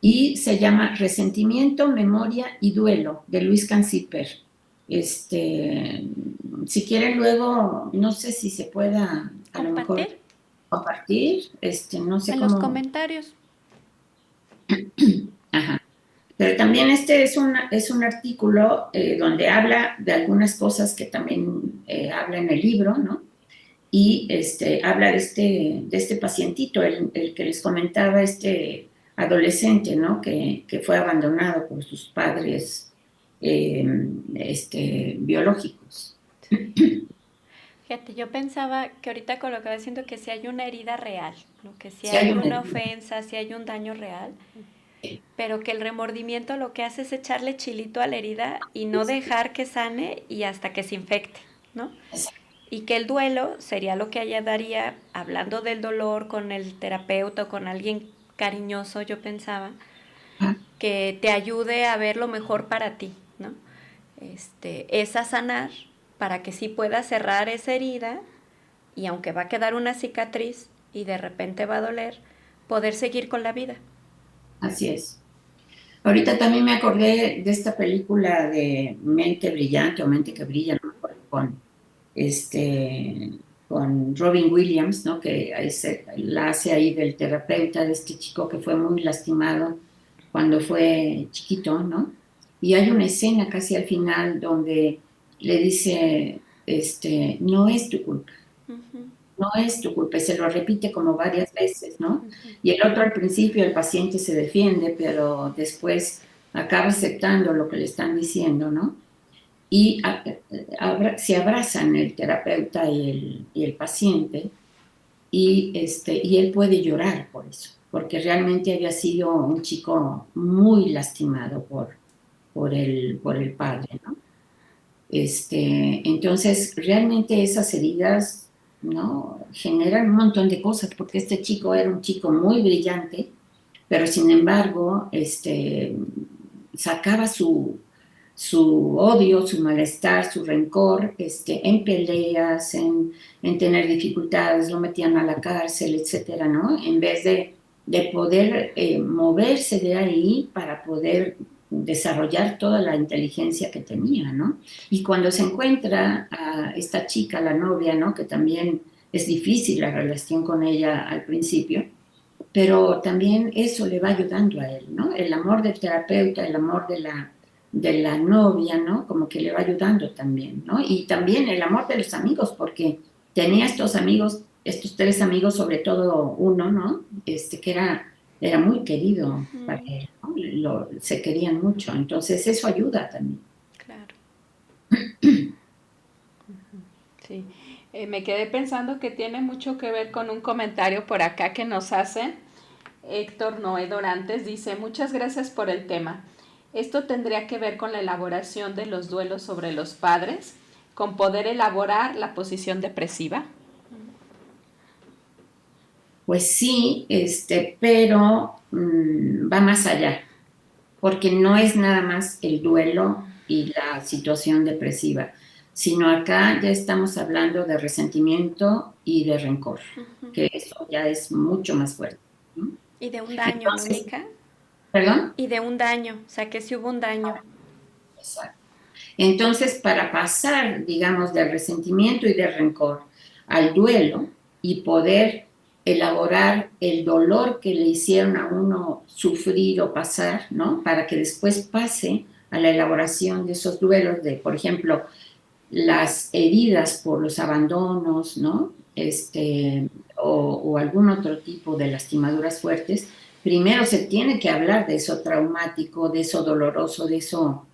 y se llama Resentimiento, Memoria y Duelo de Luis Canciper. Si quieren luego, no sé si se pueda a lo mejor compartir, no sé en cómo. los comentarios. Ajá. Pero también es un artículo donde habla de algunas cosas que también habla en el libro, ¿no? Y habla de este pacientito, el que les comentaba, adolescente, ¿no? Que fue abandonado por sus padres biológicos. Fíjate, yo pensaba que ahorita con lo que va diciendo que si hay una herida real, ¿no? Que si Sí hay una ofensa, si hay un daño real, sí. Pero que el remordimiento lo que hace es echarle chilito a la herida y no dejar que sane y hasta que se infecte, ¿no? Exacto. Y que el duelo sería lo que ayudaría, hablando del dolor con el terapeuta o con alguien cariñoso, yo pensaba, que te ayude a ver lo mejor para ti, ¿no? Es a sanar para que sí puedas cerrar esa herida y aunque va a quedar una cicatriz y de repente va a doler, poder seguir con la vida. Así es. Ahorita también me acordé de esta película de Mente Brillante o Mente que Brilla, ¿no? Con Robin Williams, ¿no? Que la hace ahí del terapeuta de este chico que fue muy lastimado cuando fue chiquito, ¿no? Y hay una escena casi al final donde le dice, no es tu culpa. Uh-huh. No es tu culpa, y se lo repite como varias veces, ¿no? Uh-huh. Y el otro al principio, el paciente se defiende, pero después acaba aceptando lo que le están diciendo, ¿no? Y se abrazan el terapeuta y el paciente, y él puede llorar por eso, porque realmente había sido un chico muy lastimado por el padre, ¿no? Entonces, realmente esas heridas, ¿no? Generan un montón de cosas, porque este chico era un chico muy brillante, pero sin embargo, sacaba su odio, su malestar, su rencor, en peleas, en tener dificultades, lo metían a la cárcel, etcétera, ¿no? En vez de poder moverse de ahí para poder desarrollar toda la inteligencia que tenía, ¿no? Y cuando se encuentra a esta chica, la novia, ¿no? Que también es difícil la relación con ella al principio, pero también eso le va ayudando a él, ¿no? El amor del terapeuta, el amor de la novia, ¿no? Como que le va ayudando también, ¿no? Y también el amor de los amigos, porque tenía estos amigos, estos 3 amigos, sobre todo uno, ¿no? Que era muy querido para él, ¿no? Se querían mucho, entonces eso ayuda también. Claro. Sí, me quedé pensando que tiene mucho que ver con un comentario por acá que nos hace Héctor Noé Dorantes. Dice, muchas gracias por el tema. ¿Esto tendría que ver con la elaboración de los duelos sobre los padres? ¿Con poder elaborar la posición depresiva? Pues sí, pero va más allá, porque no es nada más el duelo y la situación depresiva, sino acá ya estamos hablando de resentimiento y de rencor, que eso ya es mucho más fuerte, ¿no? Y de un daño, entonces, ¿no, Mica? ¿Perdón? Y de un daño, o sea, que sí hubo un daño. Exacto. Entonces, para pasar, digamos, del resentimiento y del rencor al duelo y poder elaborar el dolor que le hicieron a uno sufrir o pasar, ¿no? Para que después pase a la elaboración de esos duelos de, por ejemplo, las heridas por los abandonos, ¿no? O algún otro tipo de lastimaduras fuertes, primero se tiene que hablar de eso traumático, de eso doloroso, de eso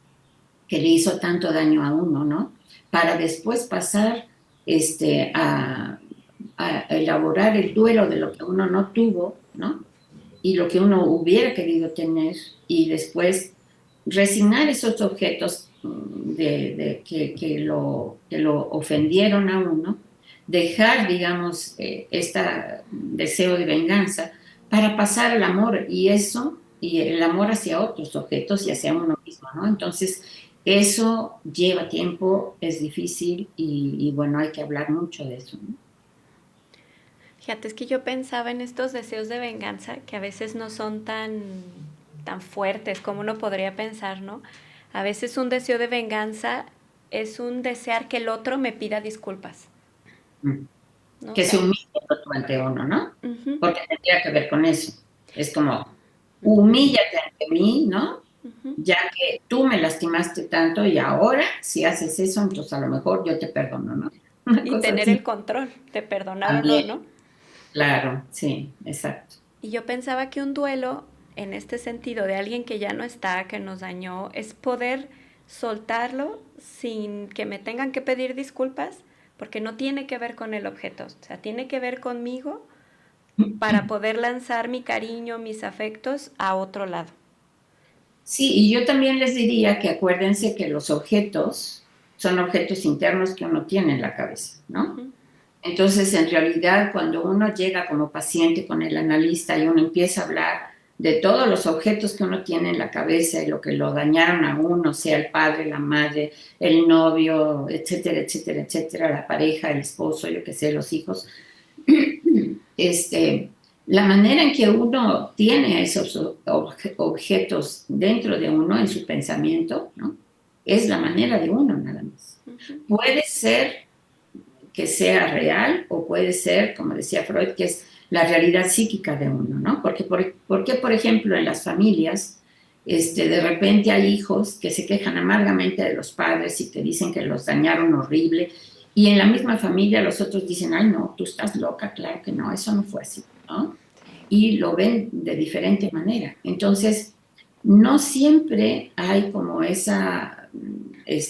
que le hizo tanto daño a uno, ¿no? Para después pasar a elaborar el duelo de lo que uno no tuvo, ¿no? Y lo que uno hubiera querido tener, y después resignar esos objetos que lo ofendieron a uno, dejar, digamos, este deseo de venganza para pasar al amor, y eso, y el amor hacia otros objetos y hacia uno mismo, ¿no? Entonces, eso lleva tiempo, es difícil y bueno, hay que hablar mucho de eso, ¿no? Fíjate, es que yo pensaba en estos deseos de venganza que a veces no son tan fuertes como uno podría pensar, ¿no? A veces un deseo de venganza es un desear que el otro me pida disculpas, ¿no? O Que se sea, humille ante uno, ¿no? uh-huh, Porque tendría que ver con eso. Es como, humíllate ante mí, ¿no? uh-huh. Ya que tú me lastimaste tanto y ahora, si haces eso, entonces a lo mejor yo te perdono, ¿no? Una Y cosa tener así el control de perdonar o no, también. ¿no? Claro, sí, exacto. Y yo pensaba que un duelo, en este sentido, de alguien que ya no está, que nos dañó, es poder soltarlo sin que me tengan que pedir disculpas, porque no tiene que ver con el objeto, o sea, tiene que ver conmigo para poder lanzar mi cariño, mis afectos a otro lado. Sí, y yo también les diría que acuérdense que los objetos son objetos internos que uno tiene en la cabeza, ¿no? Uh-huh. Entonces, en realidad, cuando uno llega como paciente con el analista y uno empieza a hablar de todos los objetos que uno tiene en la cabeza y lo que lo dañaron a uno, sea el padre, la madre, el novio, etcétera, etcétera, etcétera, la pareja, el esposo, yo qué sé, los hijos, este, la manera en que uno tiene esos objetos dentro de uno, en su pensamiento, ¿no? Es la manera de uno nada más. Uh-huh. Puede ser que sea real o puede ser, como decía Freud, que es la realidad psíquica de uno, ¿no? Porque por ejemplo, en las familias, de repente hay hijos que se quejan amargamente de los padres y que dicen que los dañaron horrible, y en la misma familia los otros dicen, ay, no, tú estás loca, claro que no, eso no fue así, ¿no? Y lo ven de diferente manera. Entonces, no siempre hay como esa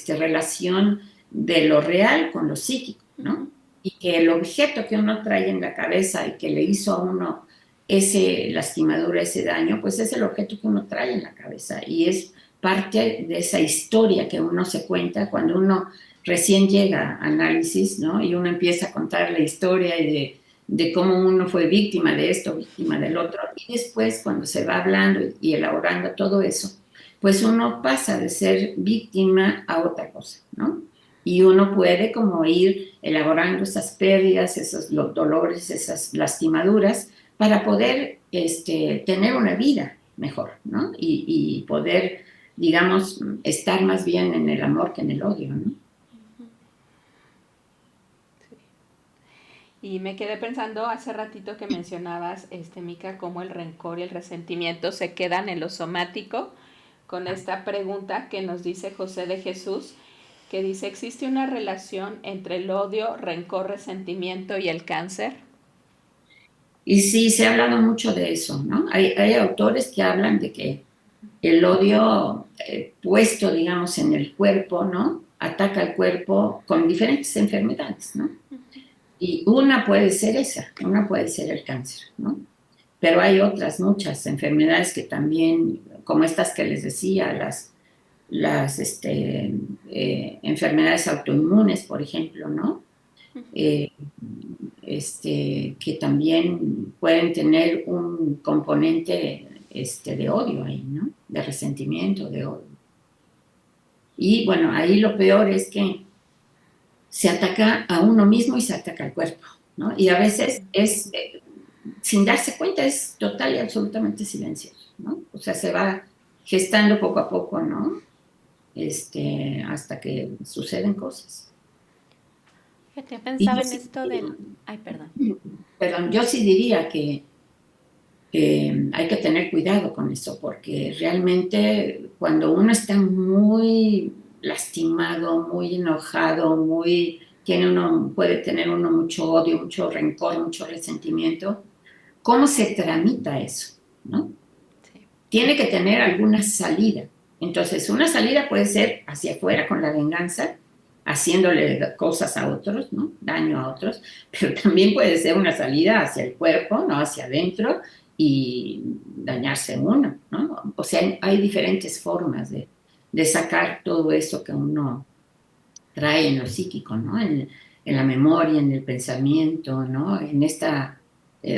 relación de lo real con lo psíquico, ¿no? Uh-huh. Y que el objeto que uno trae en la cabeza y que le hizo a uno ese lastimadura, ese daño, pues es el objeto que uno trae en la cabeza y es parte de esa historia que uno se cuenta cuando uno recién llega a análisis, ¿no? Y uno empieza a contar la historia de cómo uno fue víctima de esto, víctima del otro, y después cuando se va hablando y elaborando todo eso, pues uno pasa de ser víctima a otra cosa, ¿no? Y uno puede como ir elaborando esas pérdidas, esos dolores, esas lastimaduras, para poder tener una vida mejor, ¿no? Y poder, digamos, estar más bien en el amor que en el odio, ¿no? Y me quedé pensando hace ratito que mencionabas, Mica, cómo el rencor y el resentimiento se quedan en lo somático, con esta pregunta que nos dice José de Jesús, que dice, ¿existe una relación entre el odio, rencor, resentimiento y el cáncer? Y sí, se ha hablado mucho de eso, ¿no? Hay autores que hablan de que el odio puesto, digamos, en el cuerpo, ¿no? Ataca al cuerpo con diferentes enfermedades, ¿no? Y una puede ser esa, una puede ser el cáncer, ¿no? Pero hay otras muchas enfermedades que también, como estas que les decía, las enfermedades autoinmunes, por ejemplo, ¿no? Eh, que también pueden tener un componente de odio ahí, ¿no? De resentimiento, de odio. Y bueno, ahí lo peor es que se ataca a uno mismo y se ataca al cuerpo, ¿no? Y a veces es, sin darse cuenta, es total y absolutamente silencioso, ¿no? O sea, se va gestando poco a poco, ¿no? hasta que suceden cosas. Fíjate, Y pensaba yo en sí, esto del... Ay, perdón. perdón, yo sí diría que hay que tener cuidado con eso, porque realmente cuando uno está muy lastimado, muy enojado, puede tener uno mucho odio, mucho rencor, mucho resentimiento, ¿cómo se tramita eso? ¿No? Sí. Tiene que tener alguna salida. Entonces, una salida puede ser hacia afuera con la venganza, haciéndole cosas a otros, ¿no? Daño a otros, pero también puede ser una salida hacia el cuerpo, ¿no? Hacia adentro y dañarse uno, ¿no? O sea, hay diferentes formas de sacar todo eso que uno trae en lo psíquico, ¿no? En la memoria, en el pensamiento, ¿no? En esta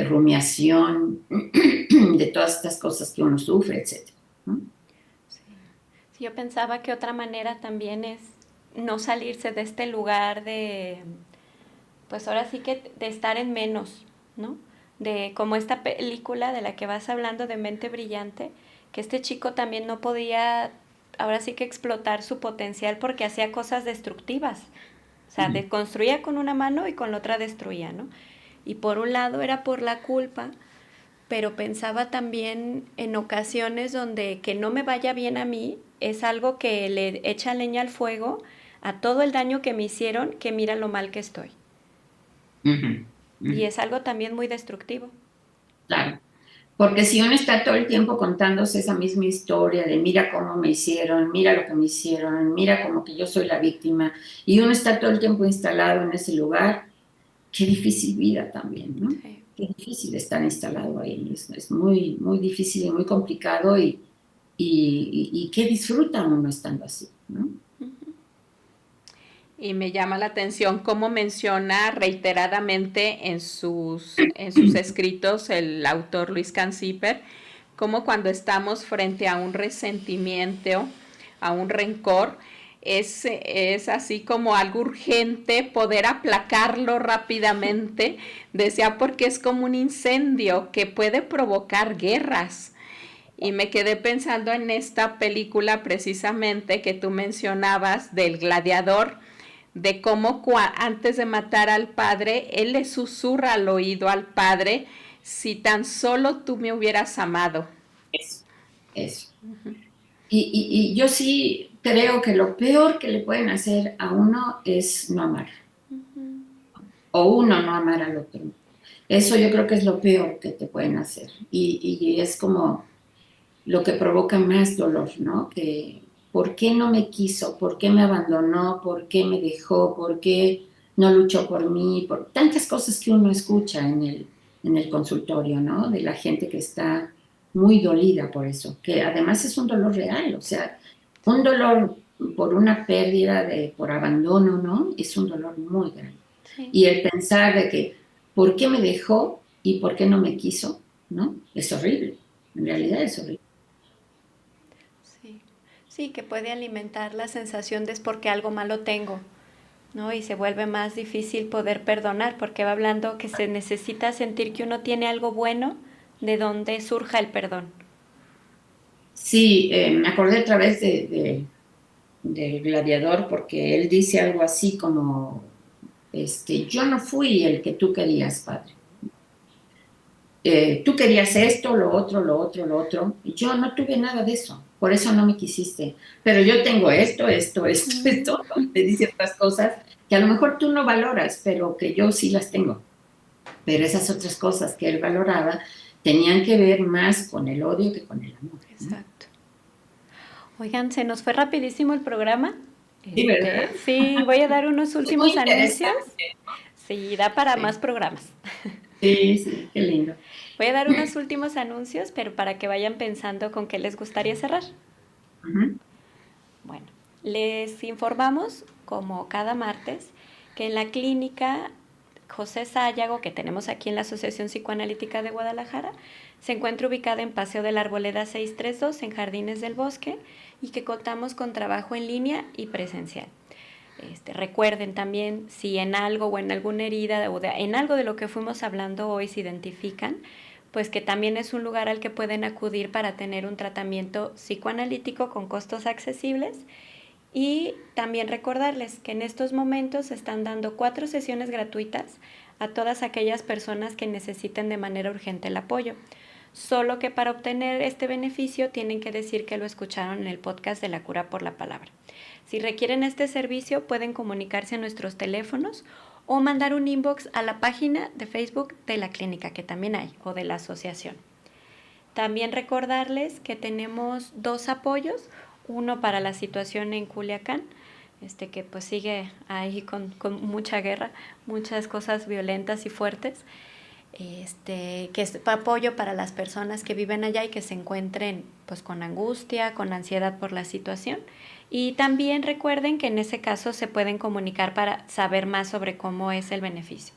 rumiación de todas estas cosas que uno sufre, etcétera, ¿no? Sí. Sí, yo pensaba que otra manera también es no salirse de este lugar de, pues ahora sí que de estar en menos, ¿no? De como esta película de la que vas hablando de Mente Brillante, que este chico también no podía, ahora sí que explotar su potencial porque hacía cosas destructivas. O sea, construía con una mano y con la otra destruía, ¿no? Y por un lado era por la culpa, pero pensaba también en ocasiones donde que no me vaya bien a mí es algo que le echa leña al fuego a todo el daño que me hicieron, que mira lo mal que estoy. Ujú, Y ujú, es algo también muy destructivo. claro. Porque si uno está todo el tiempo contándose esa misma historia de mira cómo me hicieron, mira lo que me hicieron, mira como que yo soy la víctima, y uno está todo el tiempo instalado en ese lugar, qué difícil vida también, ¿no? Sí. Qué difícil estar instalado ahí. Es muy, muy difícil y muy complicado y qué disfruta uno estando así, ¿no? Y me llama la atención cómo menciona reiteradamente en sus escritos el autor Luis Canciper, cómo cuando estamos frente a un resentimiento, a un rencor, es así como algo urgente poder aplacarlo rápidamente, decía, porque es como un incendio que puede provocar guerras. Y me quedé pensando en esta película precisamente que tú mencionabas del gladiador, de cómo antes de matar al padre, él le susurra al oído al padre, si tan solo tú me hubieras amado. Eso, eso. Y yo sí creo que lo peor que le pueden hacer a uno es no amar, o uno no amar al otro. Eso yo creo que es lo peor que te pueden hacer. Y es como lo que provoca más dolor, ¿no? Que, ¿por qué no me quiso? ¿Por qué me abandonó? ¿Por qué me dejó? ¿Por qué no luchó por mí? Por tantas cosas que uno escucha en el consultorio, ¿no? De la gente que está muy dolida por eso, que además es un dolor real, o sea, un dolor por una pérdida, por abandono, ¿no? Es un dolor muy grande. Sí, Y el pensar de que, ¿por qué me dejó y por qué no me quiso? ¿No? Es horrible, en realidad es horrible. sí. Sí, que puede alimentar la sensación de es porque algo malo tengo, ¿no? Y se vuelve más difícil poder perdonar porque va hablando que se necesita sentir que uno tiene algo bueno de donde surja el perdón. Sí, me acordé otra vez del gladiador porque él dice algo así como, yo no fui el que tú querías, padre. Tú querías esto, lo otro, lo otro, lo otro, y yo no tuve nada de eso, por eso no me quisiste. Pero yo tengo esto, ¿no? Le dice otras cosas que a lo mejor tú no valoras, pero que yo sí las tengo. Pero esas otras cosas que él valoraba tenían que ver más con el odio que con el amor, ¿no? Exacto. Oigan, se nos fue rapidísimo el programa. Sí, ¿verdad? Sí, voy a dar unos Es muy últimos anuncios. interesante. Sí, da para Sí, más programas. sí, sí, qué lindo. Voy a dar unos últimos anuncios, pero para que vayan pensando con qué les gustaría cerrar. Ujú. Bueno, les informamos, como cada martes, que en la clínica José Sayago, que tenemos aquí en la Asociación Psicoanalítica de Guadalajara, se encuentra ubicada en Paseo de la Arboleda 632, en Jardines del Bosque, y que contamos con trabajo en línea y presencial. Recuerden también si en algo o en alguna herida o en algo de lo que fuimos hablando hoy se identifican, pues que también es un lugar al que pueden acudir para tener un tratamiento psicoanalítico con costos accesibles Y también recordarles que en estos momentos se están dando 4 sesiones gratuitas a todas aquellas personas que necesiten de manera urgente el apoyo. Solo que para obtener este beneficio tienen que decir que lo escucharon en el podcast de La Cura por la Palabra. Si requieren este servicio, pueden comunicarse a nuestros teléfonos o mandar un inbox a la página de Facebook de la clínica, que también hay, o de la asociación. También recordarles que tenemos 2 apoyos, uno para la situación en Culiacán, que pues sigue ahí con mucha guerra, muchas cosas violentas y fuertes, que es apoyo para las personas que viven allá y que se encuentren pues con angustia, con ansiedad por la situación. Y también recuerden que en ese caso se pueden comunicar para saber más sobre cómo es el beneficio.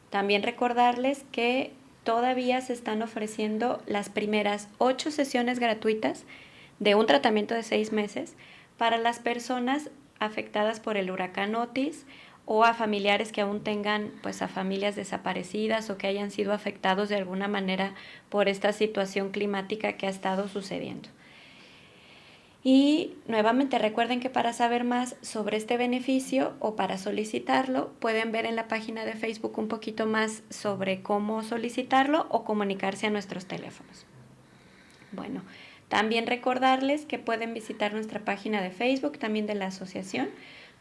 También recordarles que todavía se están ofreciendo las primeras 8 sesiones gratuitas de un tratamiento de 6 meses para las personas afectadas por el huracán Otis o a familiares que aún tengan pues a familias desaparecidas o que hayan sido afectados de alguna manera por esta situación climática que ha estado sucediendo. Y nuevamente recuerden que para saber más sobre este beneficio o para solicitarlo, pueden ver en la página de Facebook un poquito más sobre cómo solicitarlo o comunicarse a nuestros teléfonos. Bueno, también recordarles que pueden visitar nuestra página de Facebook, también de la asociación,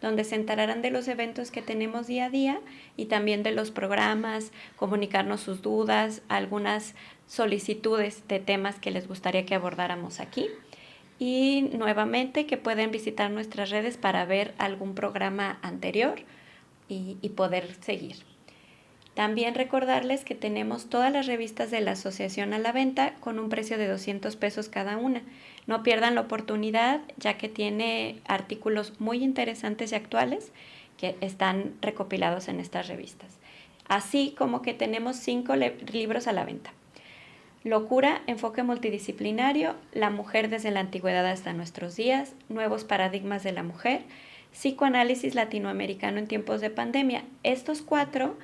donde se enterarán de los eventos que tenemos día a día y también de los programas, comunicarnos sus dudas, algunas solicitudes de temas que les gustaría que abordáramos aquí. Y nuevamente que pueden visitar nuestras redes para ver algún programa anterior y poder seguir. También recordarles que tenemos todas las revistas de la asociación a la venta con un precio de 200 pesos cada una. No pierdan la oportunidad, ya que tiene artículos muy interesantes y actuales que están recopilados en estas revistas. Así como que tenemos 5 libros a la venta. Locura, enfoque multidisciplinario, la mujer desde la antigüedad hasta nuestros días, nuevos paradigmas de la mujer, psicoanálisis latinoamericano en tiempos de pandemia. Estos 4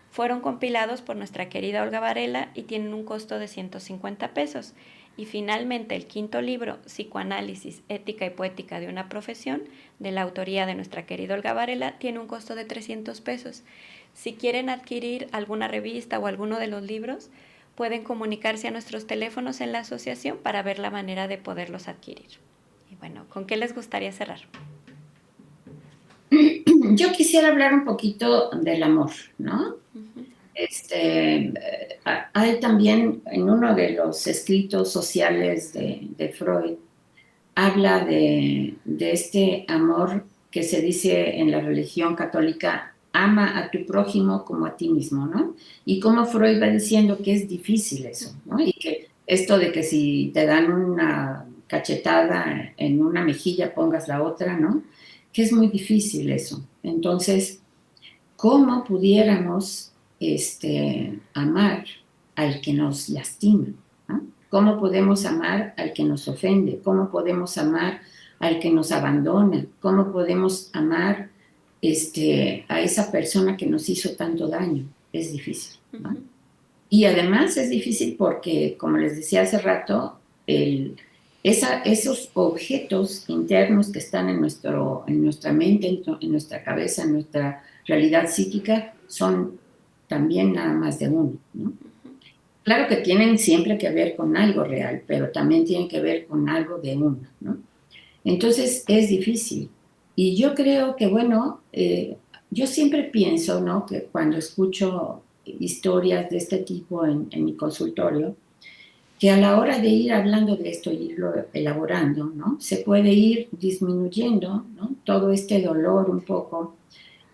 fueron compilados por nuestra querida Olga Varela y tienen un costo de 150 pesos. Y finalmente el 5º libro, Psicoanálisis, Ética y Poética de una Profesión, de la autoría de nuestra querida Olga Varela, tiene un costo de 300 pesos. Si quieren adquirir alguna revista o alguno de los libros, pueden comunicarse a nuestros teléfonos en la asociación para ver la manera de poderlos adquirir. Y bueno, ¿con qué les gustaría cerrar? Yo quisiera hablar un poquito del amor, ¿no? Uh-huh. Hay también en uno de los escritos sociales de Freud, habla de este amor que se dice en la religión católica, ama a tu prójimo como a ti mismo, ¿no? Y como Freud va diciendo que es difícil eso, ¿no? Y que esto de que si te dan una cachetada en una mejilla pongas la otra, ¿no? Que es muy difícil eso. Entonces, ¿cómo pudiéramos amar al que nos lastima? ¿No? ¿Cómo podemos amar al que nos ofende? ¿Cómo podemos amar al que nos abandona? ¿Cómo podemos amar a esa persona que nos hizo tanto daño? Es difícil, ¿no? Uh-huh. Y además es difícil porque, como les decía hace rato, esos objetos internos que están en nuestra mente, en nuestra cabeza, en nuestra realidad psíquica, son también nada más de uno, ¿no? Claro que tienen siempre que ver con algo real, pero también tienen que ver con algo de uno, ¿no? Entonces es difícil. Y yo creo que, bueno, yo siempre pienso, ¿no? Que cuando escucho historias de este tipo en mi consultorio, que a la hora de ir hablando de esto y irlo elaborando, ¿no? Se puede ir disminuyendo, ¿no? Todo este dolor un poco,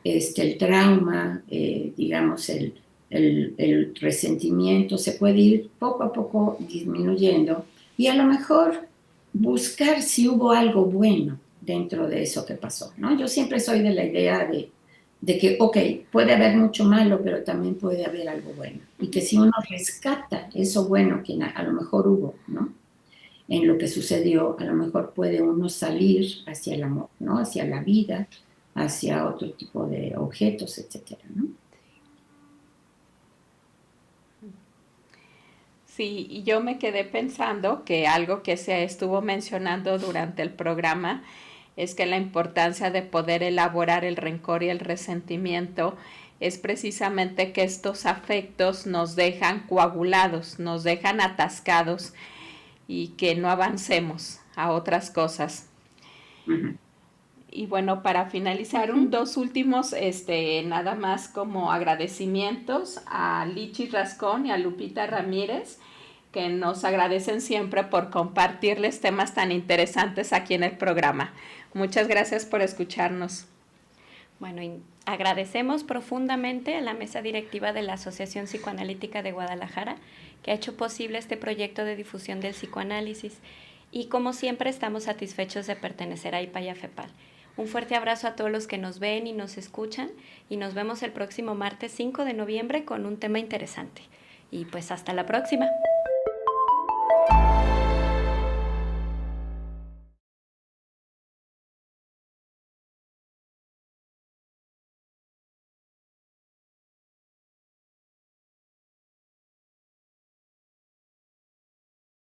el trauma, digamos, el resentimiento, se puede ir poco a poco disminuyendo y a lo mejor buscar si hubo algo bueno dentro de eso que pasó, ¿no? Yo siempre soy de la idea de que, ok, puede haber mucho malo, pero también puede haber algo bueno. Y que si uno rescata eso bueno que a lo mejor hubo, ¿no? En lo que sucedió, a lo mejor puede uno salir hacia el amor, ¿no? Hacia la vida, hacia otro tipo de objetos, etcétera, ¿no? Sí, y yo me quedé pensando que algo que se estuvo mencionando durante el programa es que la importancia de poder elaborar el rencor y el resentimiento es precisamente que estos afectos nos dejan coagulados, nos dejan atascados y que no avancemos a otras cosas. Y bueno, para finalizar, dos últimos, nada más como agradecimientos a Lichi Rascón y a Lupita Ramírez, que nos agradecen siempre por compartirles temas tan interesantes aquí en el programa. Muchas gracias por escucharnos. Bueno, y agradecemos profundamente a la mesa directiva de la Asociación Psicoanalítica de Guadalajara, que ha hecho posible este proyecto de difusión del psicoanálisis. Y como siempre, estamos satisfechos de pertenecer a IPA y a FEPAL. Un fuerte abrazo a todos los que nos ven y nos escuchan, y nos vemos el próximo martes 5 de noviembre con un tema interesante. Y pues hasta la próxima.